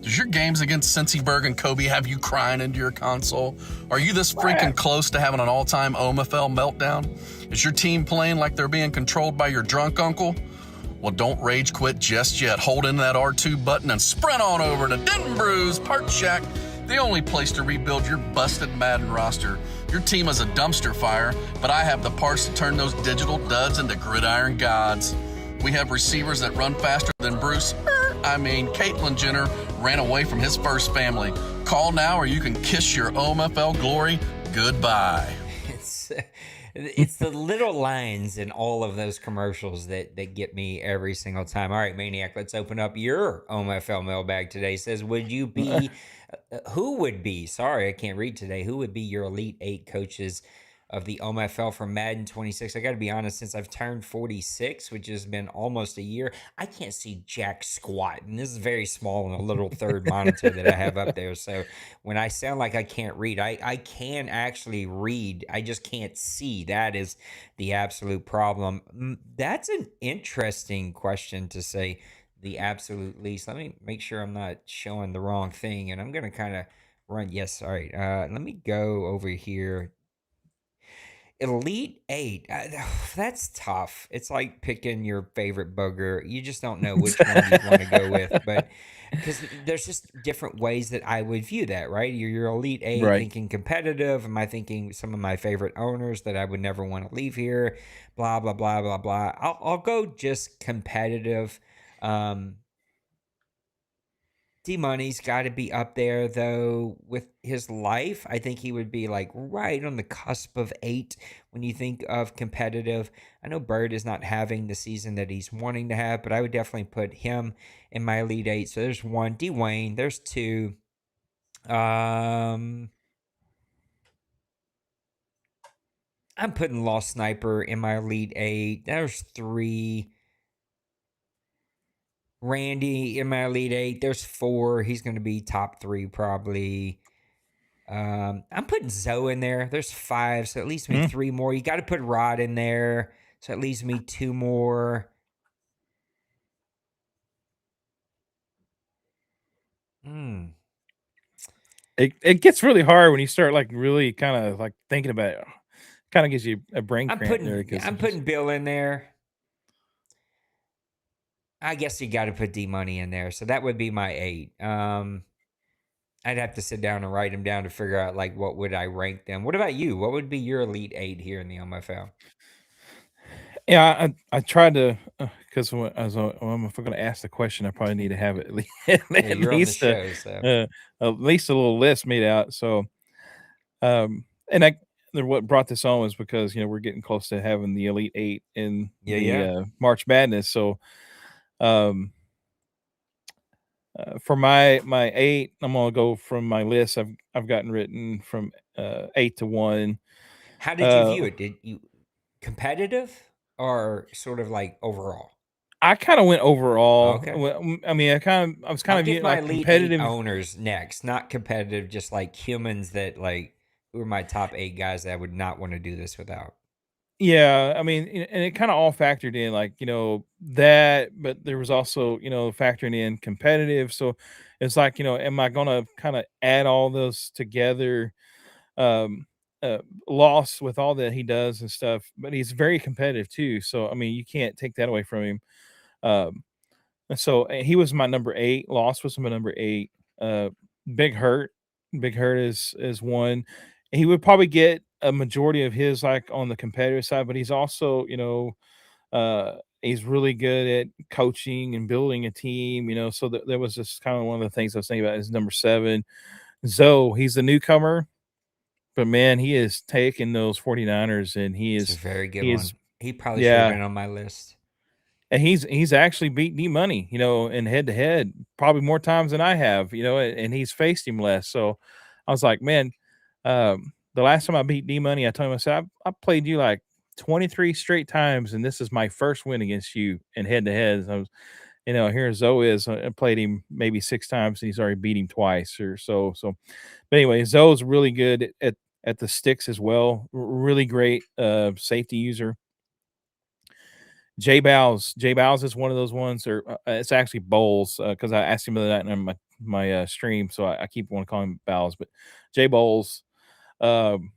Does your games against Cincyberg and Kobe have you crying into your console? Are you this freaking close to having an all-time OMFL meltdown? Is your team playing like they're being controlled by your drunk uncle? Well, don't rage quit just yet. Hold in that R2 button and sprint on over to Denbrews Part Shack, the only place to rebuild your busted Madden roster. Your team is a dumpster fire, but I have the parts to turn those digital duds into gridiron gods. We have receivers that run faster than Caitlyn Jenner ran away from his first family. Call now or you can kiss your OMFL glory goodbye. It's the little lines in all of those commercials that get me every single time. All right, Maniac, let's open up your OMFL mailbag today. It says, who would be, sorry, I can't read today, who would be your Elite 8 coaches of the OMFL from Madden 26? I got to be honest, since I've turned 46, which has been almost a year, I can't see jack squat. And this is very small on a little third monitor that I have up there. So when I sound like I can't read, I can actually read. I just can't see. That is the absolute problem. That's an interesting question to say the absolute least. Let me make sure I'm not showing the wrong thing. And I'm going to kind of run. Yes. All right. Let me go over here. Elite 8. That's tough. It's like picking your favorite booger. You just don't know which one you want to go with. But because there's just different ways that I would view that, right? You're Elite 8 Right. thinking competitive. Am I thinking some of my favorite owners that I would never want to leave here? Blah, blah, blah, blah, blah. I'll go just competitive. D-Money's got to be up there, though, with his life. I think he would be, like, right on the cusp of 8 when you think of competitive. I know Bird is not having the season that he's wanting to have, but I would definitely put him in my Elite 8. So there's 1. Dwayne, there's 2. I'm putting Lost Sniper in my Elite 8. There's 3. Randy in my Elite 8. There's 4. He's going to be top 3 probably. I'm putting Zoe in there. There's 5, so at least me 3 more. You got to put Rod in there, so at least me 2 more. It gets really hard when you start like really kind of like thinking about it. Kind of gives you a brain cramp there. I'm putting Bill in there. I guess you got to put D-Money in there. So that would be my 8. I'd have to sit down and write them down to figure out, like, what would I rank them. What about you? What would be your Elite 8 here in the OMFL? Yeah, I tried to, because when if I'm going to ask the question, I probably need to have it at You're least on the show, so. at least a little list made out. So, and what brought this on was because we're getting close to having the Elite 8 in March Madness. So, for my 8, I'm gonna go from my list. I've gotten written from 8 to 1. How did you view it? Did you competitive or sort of like overall? I kind of went overall. Okay. I mean, I was kind of viewing my like Elite competitive 8 owners next, not competitive, just like humans that like who are my top 8 guys that I would not want to do this without. Yeah, I mean, and it kind of all factored in, like that, but there was also factoring in competitive. So it's like am I gonna kind of add all those together? Loss with all that he does and stuff, but he's very competitive too. So I mean, you can't take that away from him. So he was my number 8. Loss was my number 8. Big Hurt is 1. He would probably get a majority of his like on the competitive side, but he's also he's really good at coaching and building a team. So that was just kind of one of the things I was thinking about. Is number 7, Zoe. He's a newcomer. But man, he is taking those 49ers, and It's a very good one. He probably should have been on my list. And he's actually beat D-Money, in head to head, probably more times than I have, and he's faced him less. So I was like, man, the last time I beat D-Money, I told him, I said, I played you like 23 straight times, and this is my first win against you in head to head. here Zoe is. I played him maybe 6 times, and he's already beat him twice or so. So, but anyway, Zoe's really good at the sticks as well. Really great safety user. J Bows is one of those ones, or it's actually Bowles, because I asked him the other night on my stream, so I keep want to call him Bows, but J Bowles, um,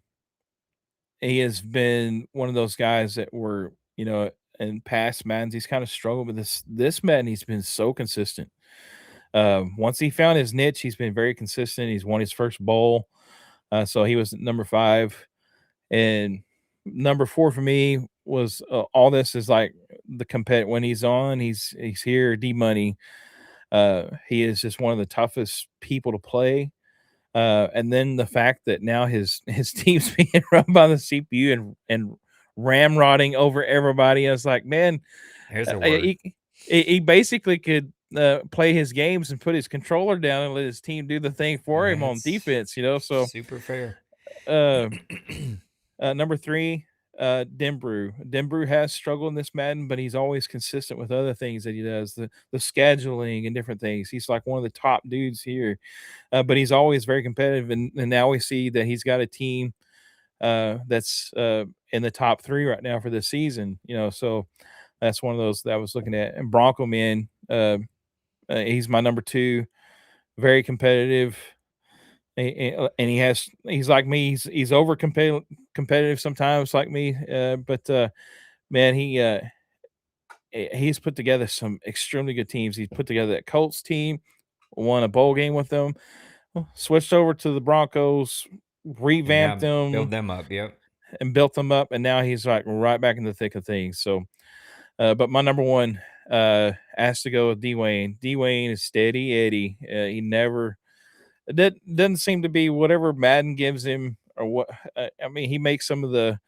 he has been one of those guys that were, in past Maddens, he's kind of struggled with this Madden. He's been so consistent. Once he found his niche, he's been very consistent. He's won his first bowl, so he was number 5, and number 4 for me was all this is like the compet when he's on, he's here. D Money, he is just one of the toughest people to play. And then the fact that now his team's being run by the CPU and ramrodding over everybody. I was like, man, Here's a word. He basically could play his games and put his controller down and let his team do the thing for him on defense. So super fair. Number 3, Denbrew. Denbrew has struggled in this Madden, but he's always consistent with other things that he does, the scheduling and different things. He's like one of the top dudes here, but he's always very competitive. And now we see that he's got a team that's in the top 3 right now for this season. So that's one of those that I was looking at. And Bronco Man, he's my number 2, very competitive. And he's like me. He's over competitive sometimes, like me. But man, he's put together some extremely good teams. He's put together that Colts team, won a bowl game with them, switched over to the Broncos, revamped them, build them up. Yep. And built them up, and now he's like right back in the thick of things. So, but my number 1 has to go with Dwayne. Dwayne is steady Eddie. He never. That doesn't seem to be whatever Madden gives him or what. I mean, he makes some of the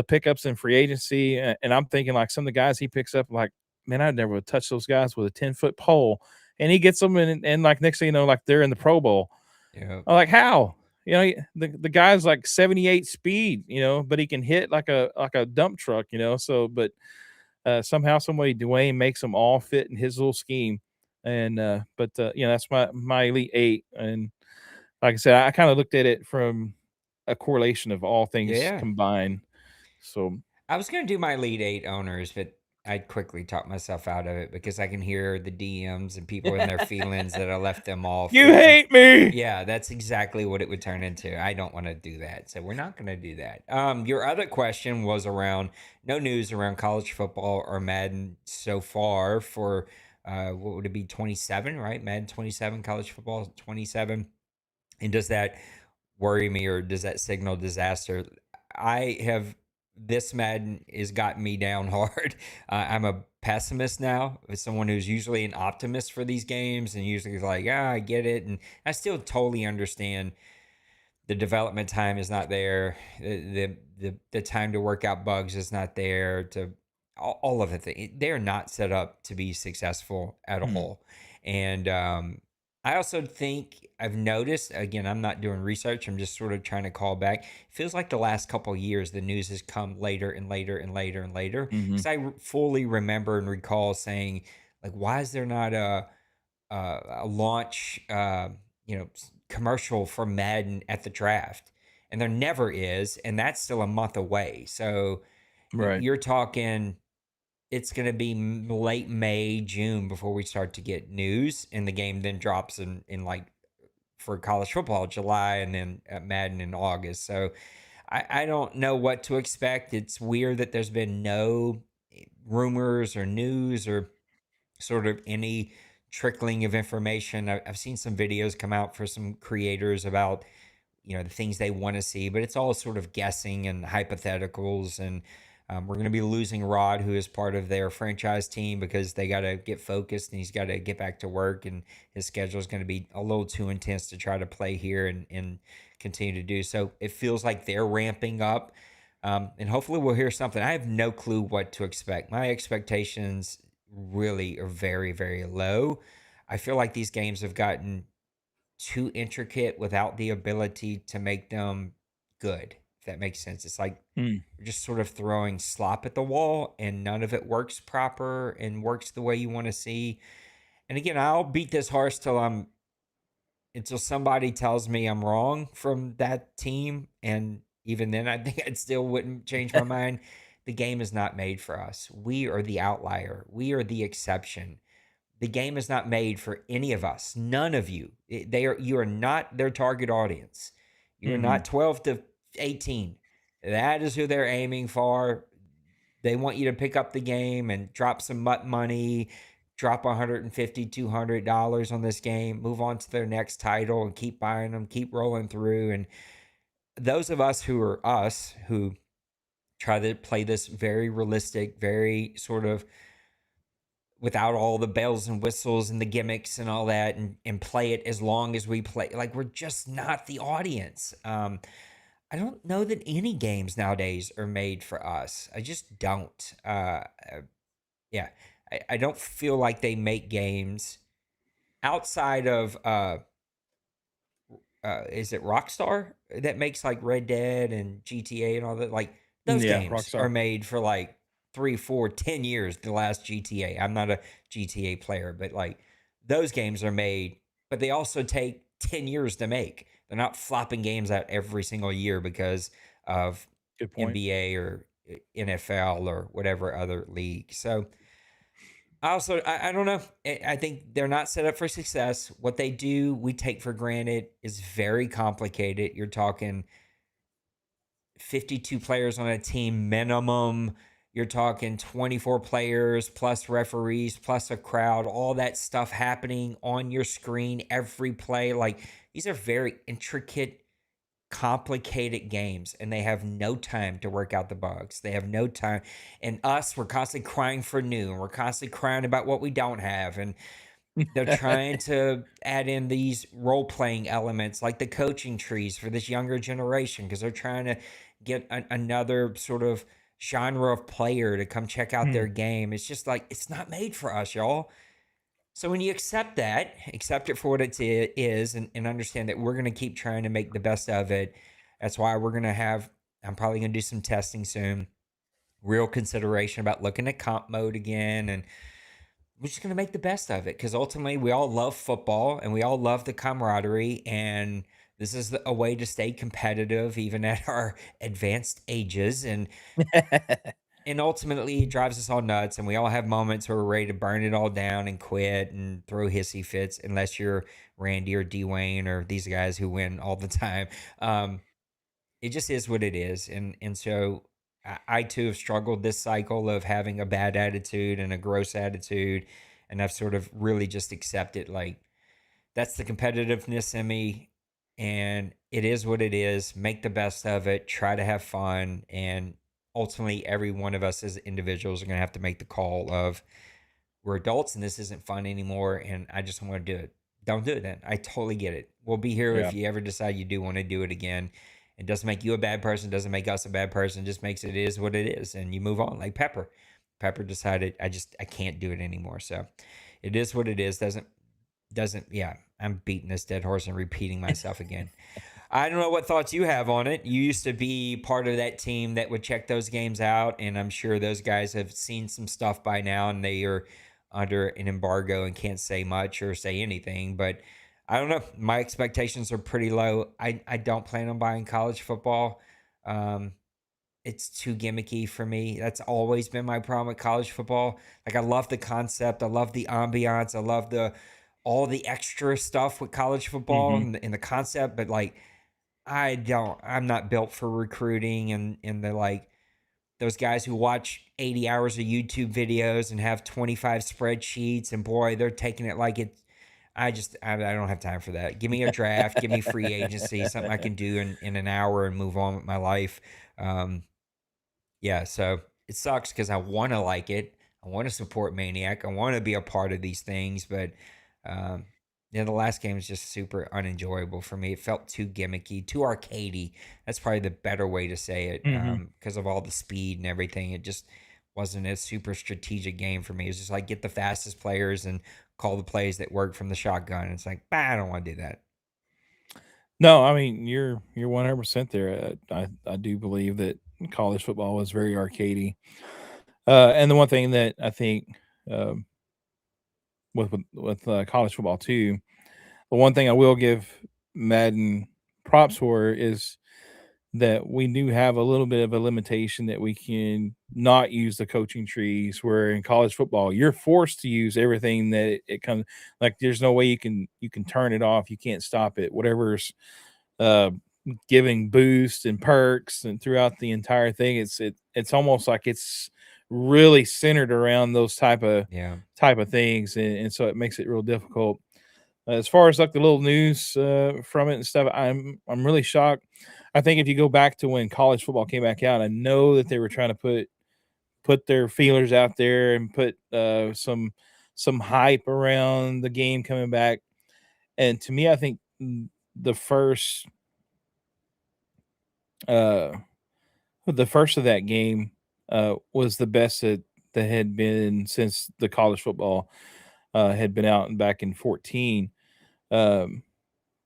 pickups in free agency, and I'm thinking like some of the guys he picks up, like, man, I'd never touch those guys with a 10-foot pole, and he gets them, and like next thing you know, like they're in the Pro Bowl. Yeah. I'm like, how? The guy's like 78 speed, but he can hit like a dump truck, So, but somehow, some way, Dwayne makes them all fit in his little scheme, and that's my elite 8. And like I said, I kind of looked at it from a correlation of all things combined. So I was going to do my Elite 8 owners, but I quickly talked myself out of it because I can hear the DMs and people in their feelings that I left them off. You hate me. Yeah, that's exactly what it would turn into. I don't want to do that. So we're not going to do that. Your other question was around no news around college football or Madden so far for what would it be, 27, right? Madden 27, college football 27. And does that worry me or does that signal disaster? This Madden has gotten me down hard. I'm a pessimist now. As someone who's usually an optimist for these games and usually is like, I get it. And I still totally understand the development time is not there. The time to work out bugs is not there. To all of it. They're not set up to be successful at all. And I also think I've noticed, again, I'm not doing research. I'm just sort of trying to call back. It feels like the last couple of years, the news has come later and later and later and later. Because I fully remember and recall saying, like, why is there not a launch, commercial for Madden at the draft? And there never is. And that's still a month away. So you're talking, it's going to be late May, June before we start to get news, and the game then drops in like for college football, July, and then at Madden in August. So I don't know what to expect. It's weird that there's been no rumors or news or sort of any trickling of information. I've seen some videos come out for some creators about the things they want to see, but it's all sort of guessing and hypotheticals. And we're going to be losing Rod, who is part of their franchise team, because they got to get focused and he's got to get back to work, and his schedule is going to be a little too intense to try to play here and continue to do so. It feels like they're ramping up, and hopefully we'll hear something. I have no clue what to expect. My expectations really are very, very low. I feel like these games have gotten too intricate without the ability to make them good, if that makes sense. It's like you're just sort of throwing slop at the wall and none of it works proper and works the way you want to see. and again, I'll beat this horse until somebody tells me I'm wrong from that team. And even then, I think I still wouldn't change my mind. The game is not made for us. We are the outlier. We are the exception. The game is not made for any of us. None of you. You are not their target audience. You are not 12 to 18. That is who they're aiming for. They want you to pick up the game and drop some money, drop $150, $200 on this game, move on to their next title and keep buying them, keep rolling through. And those of us who try to play this very realistic, very sort of without all the bells and whistles and the gimmicks and all that, and play it as long as we play, like, we're just not the audience. I don't know that any games nowadays are made for us. I just don't. Yeah, I don't feel like they make games outside of is it Rockstar that makes like Red Dead and GTA and all that? Like, those Yeah, games Rockstar. are made for like 3, 4, 10 years. The last GTA. I'm not a GTA player, but like, those games are made, but they also take 10 years to make. They're not flopping games out every single year because of Good point. NBA or NFL or whatever other league. So I don't know. I think they're not set up for success. What they do, we take for granted, is very complicated. You're talking 52 players on a team minimum. You're talking 24 players plus referees plus a crowd, all that stuff happening on your screen every play. Like, these are very intricate, complicated games, and they have no time to work out the bugs. They have no time. And us, we're constantly crying for new, and we're constantly crying about what we don't have. And they're trying to add in these role-playing elements like the coaching trees for this younger generation, because they're trying to get another sort of genre of player to come check out their game. It's just like, it's not made for us, y'all. So when you accept it for what it is, and understand that we're going to keep trying to make the best of it. That's why I'm probably going to do some testing soon, real consideration about looking at comp mode again. And we're just going to make the best of it, because ultimately we all love football and we all love the camaraderie. And this is a way to stay competitive even at our advanced ages. And ultimately, it drives us all nuts, and we all have moments where we're ready to burn it all down and quit and throw hissy fits, unless you're Randy or Dwayne or these guys who win all the time. It just is what it is, and so I too have struggled this cycle of having a bad attitude and a gross attitude, and I've sort of really just accepted, like, that's the competitiveness in me, and it is what it is. Make the best of it, try to have fun, and ultimately every one of us as individuals are going to have to make the call of, we're adults and this isn't fun anymore, and I just don't want to do it. Don't do it then. I totally get it. We'll be here Yeah. if you ever decide you do want to do it again. It doesn't make you a bad person, doesn't make us a bad person, just makes it is what it is, and you move on. Like Pepper decided, I can't do it anymore. So it is what it is. Doesn't yeah, I'm beating this dead horse and repeating myself again. I don't know what thoughts you have on it. You used to be part of that team that would check those games out, and I'm sure those guys have seen some stuff by now, and they are under an embargo and can't say much or say anything. But I don't know. My expectations are pretty low. I don't plan on buying college football. Um, it's too gimmicky for me. That's always been my problem with college football. Like, I love the concept. I love the ambiance. I love all the extra stuff with college football and the concept, but like, I'm not built for recruiting and the, like, those guys who watch 80 hours of YouTube videos and have 25 spreadsheets, and boy, they're taking it like it. I don't have time for that. Give me a draft, give me free agency, something I can do in an hour and move on with my life. Yeah, so it sucks because I want to like it. I want to support Maniac. I want to be a part of these things, but um, yeah, the last game was just super unenjoyable for me. It felt too gimmicky, too arcadey. That's probably the better way to say it, because of all the speed and everything. It just wasn't a super strategic game for me. It was just like, get the fastest players and call the plays that work from the shotgun. It's like, I don't want to do that. No, I mean you're 100% there. I do believe that college football was very arcadey. And the one thing that I think um, with college football too. The one thing I will give Madden props for is that we do have a little bit of a limitation that we can not use the coaching trees. Where in college football, you're forced to use everything that it comes. Like there's no way you can turn it off. You can't stop it. Whatever's uh, giving boosts and perks and throughout the entire thing, it's almost like it's really centered around those Yeah. type of things, and so it makes it real difficult. As far as like the little news from it and stuff, I'm really shocked. I think if you go back to when college football came back out, I know that they were trying to put their feelers out there and put some hype around the game coming back. And to me, I think the first uh the first of that game was the best that had been since the college football had been out and back in 14. Um,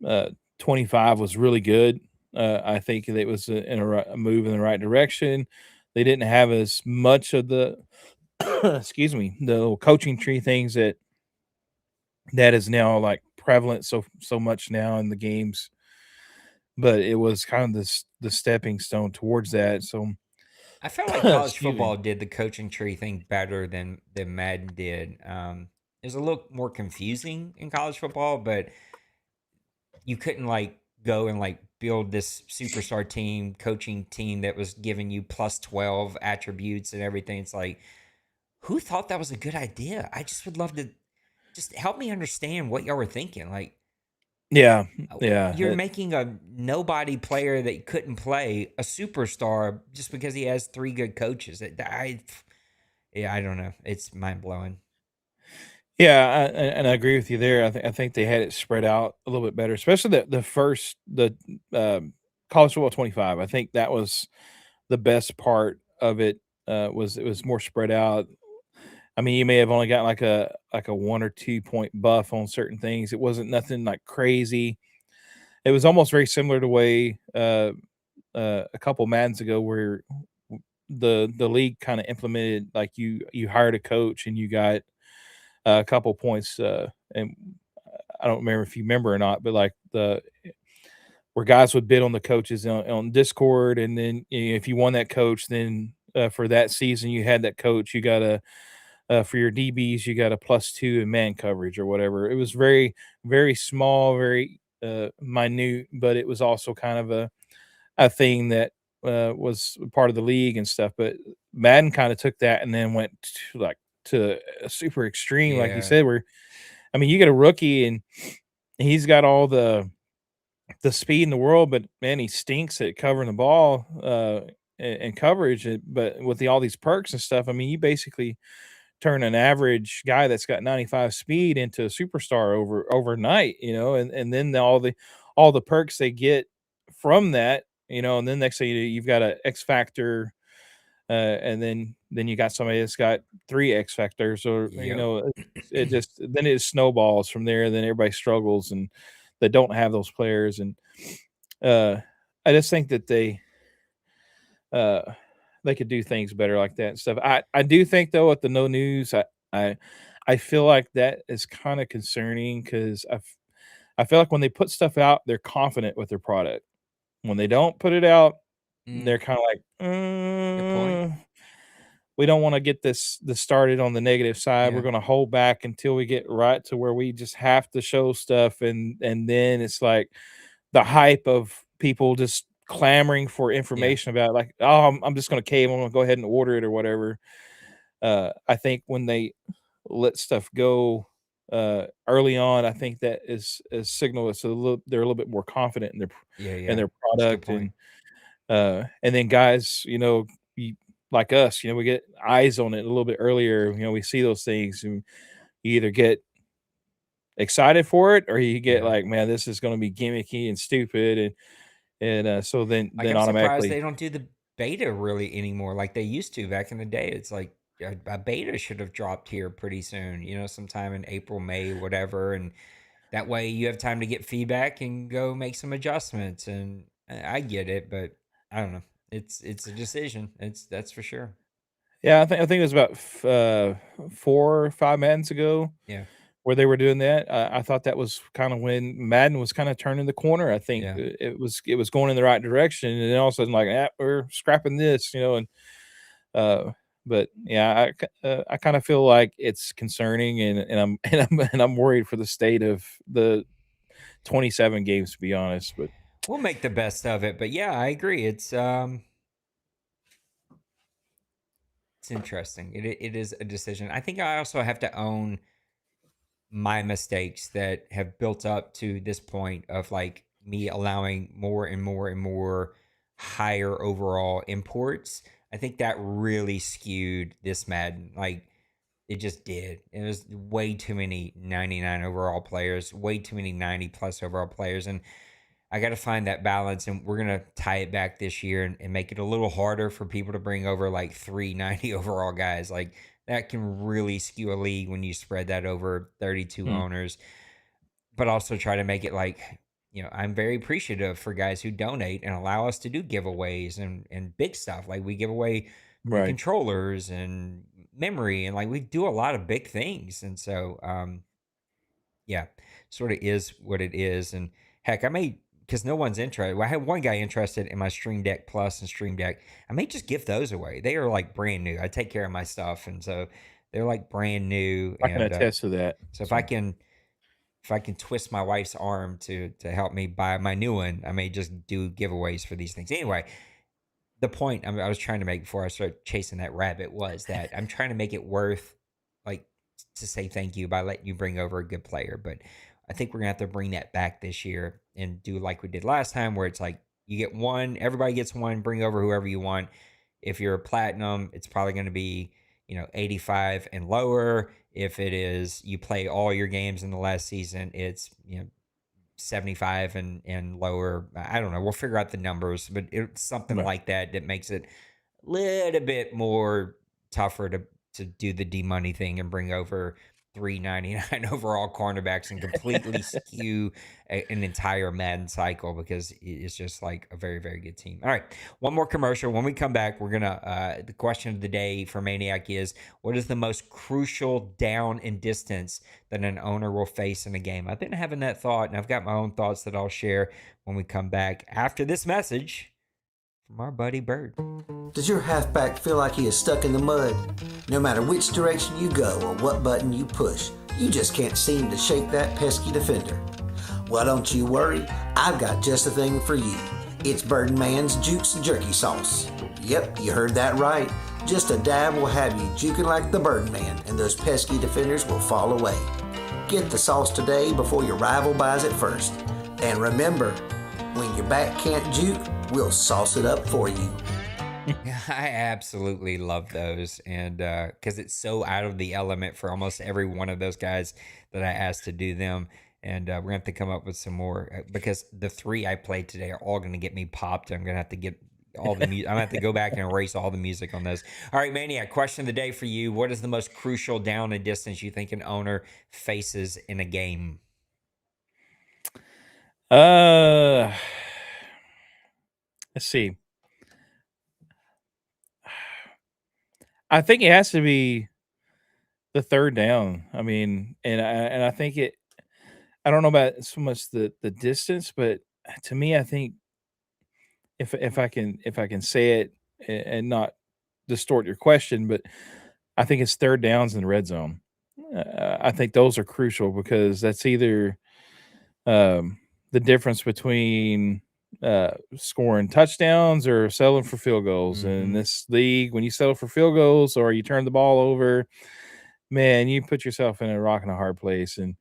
uh, 25 was really good. I think it was a move in the right direction. They didn't have as much of the excuse me, the little coaching tree things that is now like prevalent so much now in the games, but it was kind of the stepping stone towards that. So I felt like college excuse me. football did the coaching tree thing better than Madden did. It was a little more confusing in college football, but you couldn't like go and like build this superstar team, coaching team that was giving you plus 12 attributes and everything. It's like, who thought that was a good idea? I just would love to just help me understand what y'all were thinking. Like, Yeah, yeah. you're making a nobody player that couldn't play a superstar just because he has three good coaches. Yeah, I don't know. It's mind blowing. Yeah, and I agree with you there. I think they had it spread out a little bit better, especially the first college football 25. I think that was the best part of it. Was it was more spread out. I mean, you may have only got like a 1 or 2 point buff on certain things. It wasn't nothing like crazy. It was almost very similar to way a couple Maddens ago where the league kind of implemented like you hired a coach and you got a couple points and I don't remember if you remember or not, but like the where guys would bid on the coaches on Discord, and then if you won that coach, then for that season you had that coach, you got a for your DBs you got a +2 in man coverage or whatever. It was very small, very minute, but it was also kind of a thing that was part of the league and stuff. But Madden kind of took that and then went to a super extreme, like you Yeah. said, where I mean, you get a rookie and he's got all the speed in the world, but man, he stinks at covering the ball and coverage. But with all these perks and stuff, I mean, you basically turn an average guy that's got 95 speed into a superstar overnight, and then all the perks they get from that, and then next thing you've got a X factor, and then you got somebody that's got 3 X factors, or Yep. it just then it snowballs from there. Then everybody struggles, and they don't have those players, and uh, I just think that uh, they could do things better like that and stuff. I do think though at the no news, I I feel like that is kind of concerning because I feel like when they put stuff out, they're confident with their product. When they don't put it out, Mm, they're kind of like, good point. we don't want to get this started on the negative side. We're Yeah. going to hold back until we get right to where we just have to show stuff, and then it's like the hype of people just clamoring for Yeah. information about it, like, oh, I'm just going to cave. I'm going to go ahead and order it or whatever. I think when they let stuff go early on, I think that is a signal. It's they're a little bit more confident in Yeah. in Yeah. their That's a good product, point. and then guys, you, like us, we get eyes on it a little bit earlier. We see those things, and you either get excited for it or you get Yeah. like, man, this is going to be gimmicky and stupid, and so Like, then I'm surprised automatically, they don't do the beta really anymore like they used to back in the day. It's like a beta should have dropped here pretty soon, sometime in April, May, whatever. And that way you have time to get feedback and go make some adjustments. And I get it, but I don't know. It's a decision. That's for sure. yeah, I think it was about 4 or 5 months ago Yeah. where they were doing that. I thought that was kind of when Madden was kind of turning the corner. I think Yeah. it was going in the right direction, and then all of a sudden, like, we're scrapping this, and uh, but yeah, I kind of feel like it's concerning, and I'm and I'm worried for the state of the 27 games, to be honest. But We'll make the best of it. But yeah, I agree. It's interesting. It is a decision. I think I also have to own my mistakes that have built up to this point of like me allowing more and more and more higher overall imports. I think that really skewed this Madden. Like it just did. It was way too many 99 overall players, way too many 90 plus overall players. And I got to find that balance, and we're going to tie it back this year and make it a little harder for people to bring over like 390 overall guys. Like that can really skew a league when you spread that over 32 owners, but also try to make it like, I'm very appreciative for guys who donate and allow us to do giveaways and big stuff. Like we give away new right, controllers and memory, and like we do a lot of big things. And so, yeah, sort of is what it is. And heck, I may, because no one's interested. Well, I had one guy interested in my Stream Deck Plus and Stream Deck. I may just give those away. They are like brand new. I take care of my stuff, and so they're like brand new. I can And attest to that. so if I can twist my wife's arm to help me buy my new one, I may just do giveaways for these things. Anyway, the point I was trying to make before I started chasing that rabbit was that I'm trying to make it worth like to say thank you by letting you bring over a good player. But I think we're gonna have to bring that back this year and do like we did last time, where it's like you get one, everybody gets one, bring over whoever you want. If you're a platinum, it's probably going to be 85 and lower. If it is you play all your games in the last season, it's 75 and lower. I don't know. We'll figure out the numbers, but it's something Right. like that makes it a little bit more tougher to do the D-money thing and bring over 399 overall cornerbacks and completely skew an entire Madden cycle, because it's just like a very, very good team. All right, one more commercial. When we come back, we're gonna the question of the day for Maniac is, what is the most crucial down and distance that an owner will face in a game? I've been having that thought, and I've got my own thoughts that I'll share when we come back after this message from our buddy Bird. Does your halfback feel like he is stuck in the mud? No matter which direction you go or what button you push, you just can't seem to shake that pesky defender. Well, don't you worry, I've got just the thing for you. It's Birdman's Jukes Jerky Sauce. Yep, you heard that right. Just a dab will have you juking like the Birdman, and those pesky defenders will fall away. Get the sauce today before your rival buys it first. And remember, when your back can't juke, we'll sauce it up for you. I absolutely love those, and because it's so out of the element for almost every one of those guys that I asked to do them. And we're gonna have to come up with some more, because the 3 I played today are all gonna get me popped. I'm gonna have to get all the music. I'm gonna have to go back and erase all the music on those. All right, Maniac, question of the day for you: what is the most crucial down and distance you think an owner faces in a game? Let's see. I think it has to be the third down. I mean, and I think it. I don't know about so much the distance, but to me, I think if I can say it and not distort your question, but I think it's third downs in the red zone. I think those are crucial, because that's either the difference between scoring touchdowns or settling for field goals. And in this league, when you settle for field goals or you turn the ball over, man, you put yourself in a rock and a hard place. And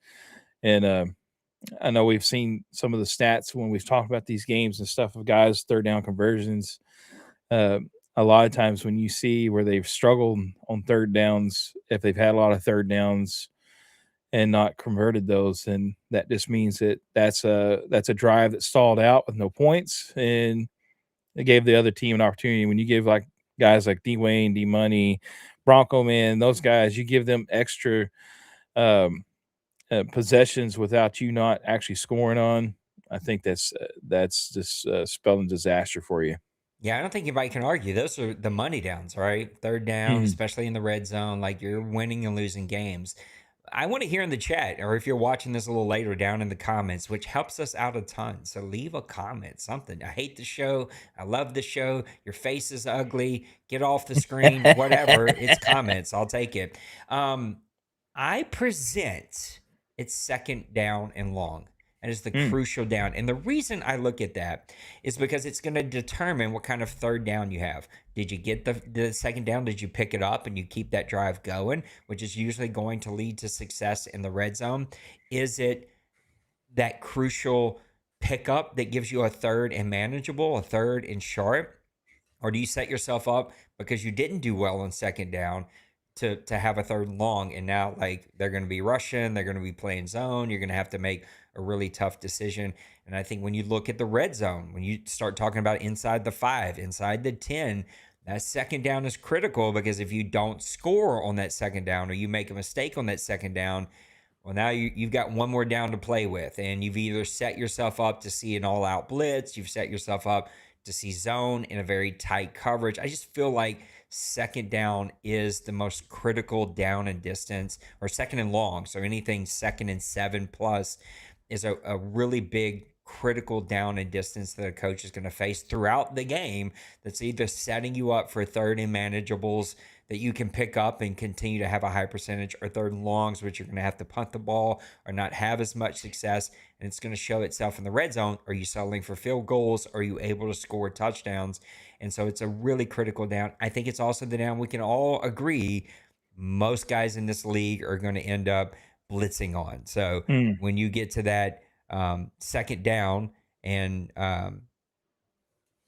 I know we've seen some of the stats when we've talked about these games and stuff of guys' third down conversions. A lot of times when you see where they've struggled on third downs, if they've had a lot of third downs and not converted those, and that just means that's a drive that stalled out with no points, and it gave the other team an opportunity. When you give like guys like D Wayne, D Money, Bronco Man, those guys, you give them extra possessions without you not actually scoring on. I think that's just spelling disaster for you. Yeah, I don't think anybody can argue. Those are the money downs, right? Third down, especially in the red zone, like you're winning and losing games. I want to hear in the chat, or if you're watching this a little later, down in the comments, which helps us out a ton. So leave a comment, something. I hate the show. I love the show. Your face is ugly. Get off the screen. Whatever. It's comments. I'll take it. I present it's second down and long. And it's the crucial down. And the reason I look at that is because it's going to determine what kind of third down you have. Did you get the second down? Did you pick it up and you keep that drive going, which is usually going to lead to success in the red zone? Is it that crucial pickup that gives you a third and manageable, a third and sharp? Or do you set yourself up because you didn't do well on second down to have a third and long, and now like they're going to be rushing, they're going to be playing zone, you're going to have to make a really tough decision. And I think when you look at the red zone, when you start talking about inside the 5, inside the 10, that second down is critical, because if you don't score on that second down, or you make a mistake on that second down, well, now you've got one more down to play with, and you've either set yourself up to see an all-out blitz, you've set yourself up to see zone in a very tight coverage. I just feel like second down is the most critical down and distance, or second and long. So anything second and 7 plus is a really big critical down and distance that a coach is going to face throughout the game, that's either setting you up for third and manageables that you can pick up and continue to have a high percentage, or third and longs, which you're going to have to punt the ball or not have as much success. And it's going to show itself in the red zone. Are you settling for field goals? Are you able to score touchdowns? And so it's a really critical down. I think it's also the down we can all agree most guys in this league are going to end up blitzing on. So when you get to that second down, and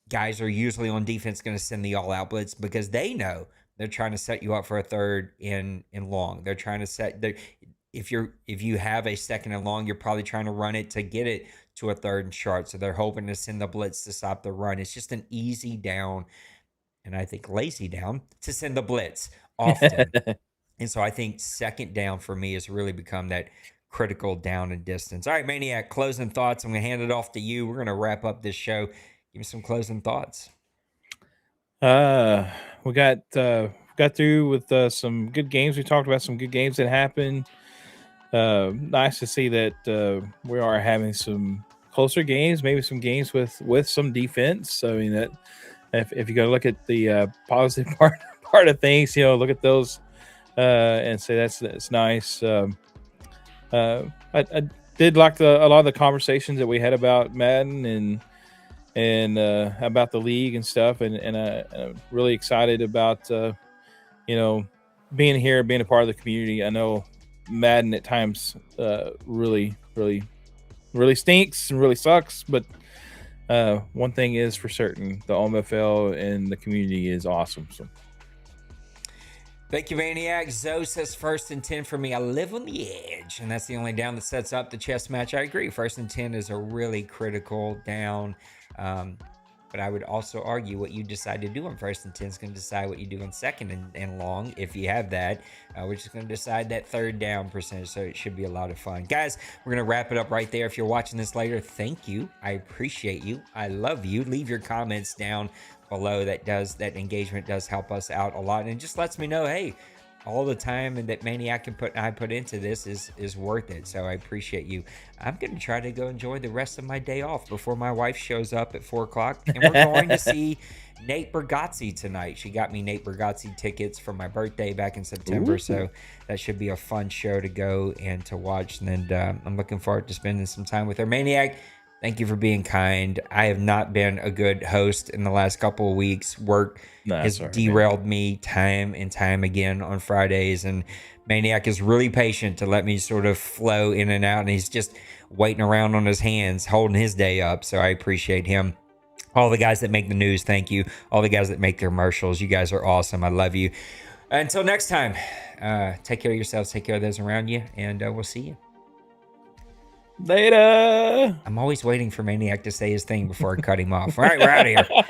guys are usually on defense going to send the all-out blitz, because they know they're trying to set you up for a third and long. They're trying to set if you have a second and long, you're probably trying to run it to get it to a third and short. So they're hoping to send the blitz to stop the run. It's just an easy down, and I think lazy down, to send the blitz often. And so I think second down for me has really become that critical down and distance. All right, Maniac, closing thoughts. I'm going to hand it off to you. We're going to wrap up this show. Give me some closing thoughts. We got through with some good games. We talked about some good games that happened. Nice to see that we are having some closer games, maybe some games with some defense. I mean, that if you go look at the positive part of things, look at those and say that's nice. I did like a lot of the conversations that we had about Madden and about the league and stuff, and I'm really excited about being here, being a part of the community. I know Madden at times really stinks and really sucks, but one thing is for certain: the OMFL and the community is awesome. So. Thank you, Maniac. Zoe says 1st and 10 for me. I live on the edge, and that's the only down that sets up the chess match. I agree. 1st and 10 is a really critical down, but I would also argue what you decide to do on 1st and 10 is going to decide what you do on second and long, if you have that, which is going to decide that third down percentage. So it should be a lot of fun. Guys, we're going to wrap it up right there. If you're watching this later, thank you. I appreciate you. I love you. Leave your comments down below. That engagement does help us out a lot, and it just lets me know, hey, all the time and that Maniac I put into this is worth it. So I appreciate you. I'm going to try to go enjoy the rest of my day off before my wife shows up at 4:00, and we're going to see Nate Bargatze tonight. She got me Nate Bargatze tickets for my birthday back in September. Ooh. So that should be a fun show to go and to watch, and I'm looking forward to spending some time with her. Maniac, thank you for being kind. I have not been a good host in the last couple of weeks. Work has derailed me time and time again on Fridays, and Maniac is really patient to let me sort of flow in and out, and he's just waiting around on his hands, holding his day up, so I appreciate him. All the guys that make the news, thank you. All the guys that make the commercials, you guys are awesome. I love you. Until next time, take care of yourselves, take care of those around you, and we'll see you. Later. I'm always waiting for Maniac to say his thing before I cut him off. All right, we're out of here.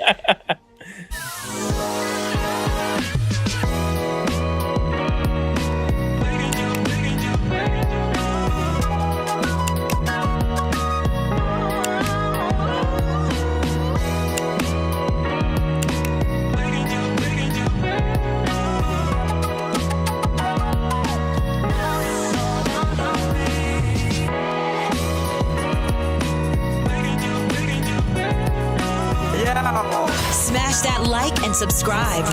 Smash that like and subscribe.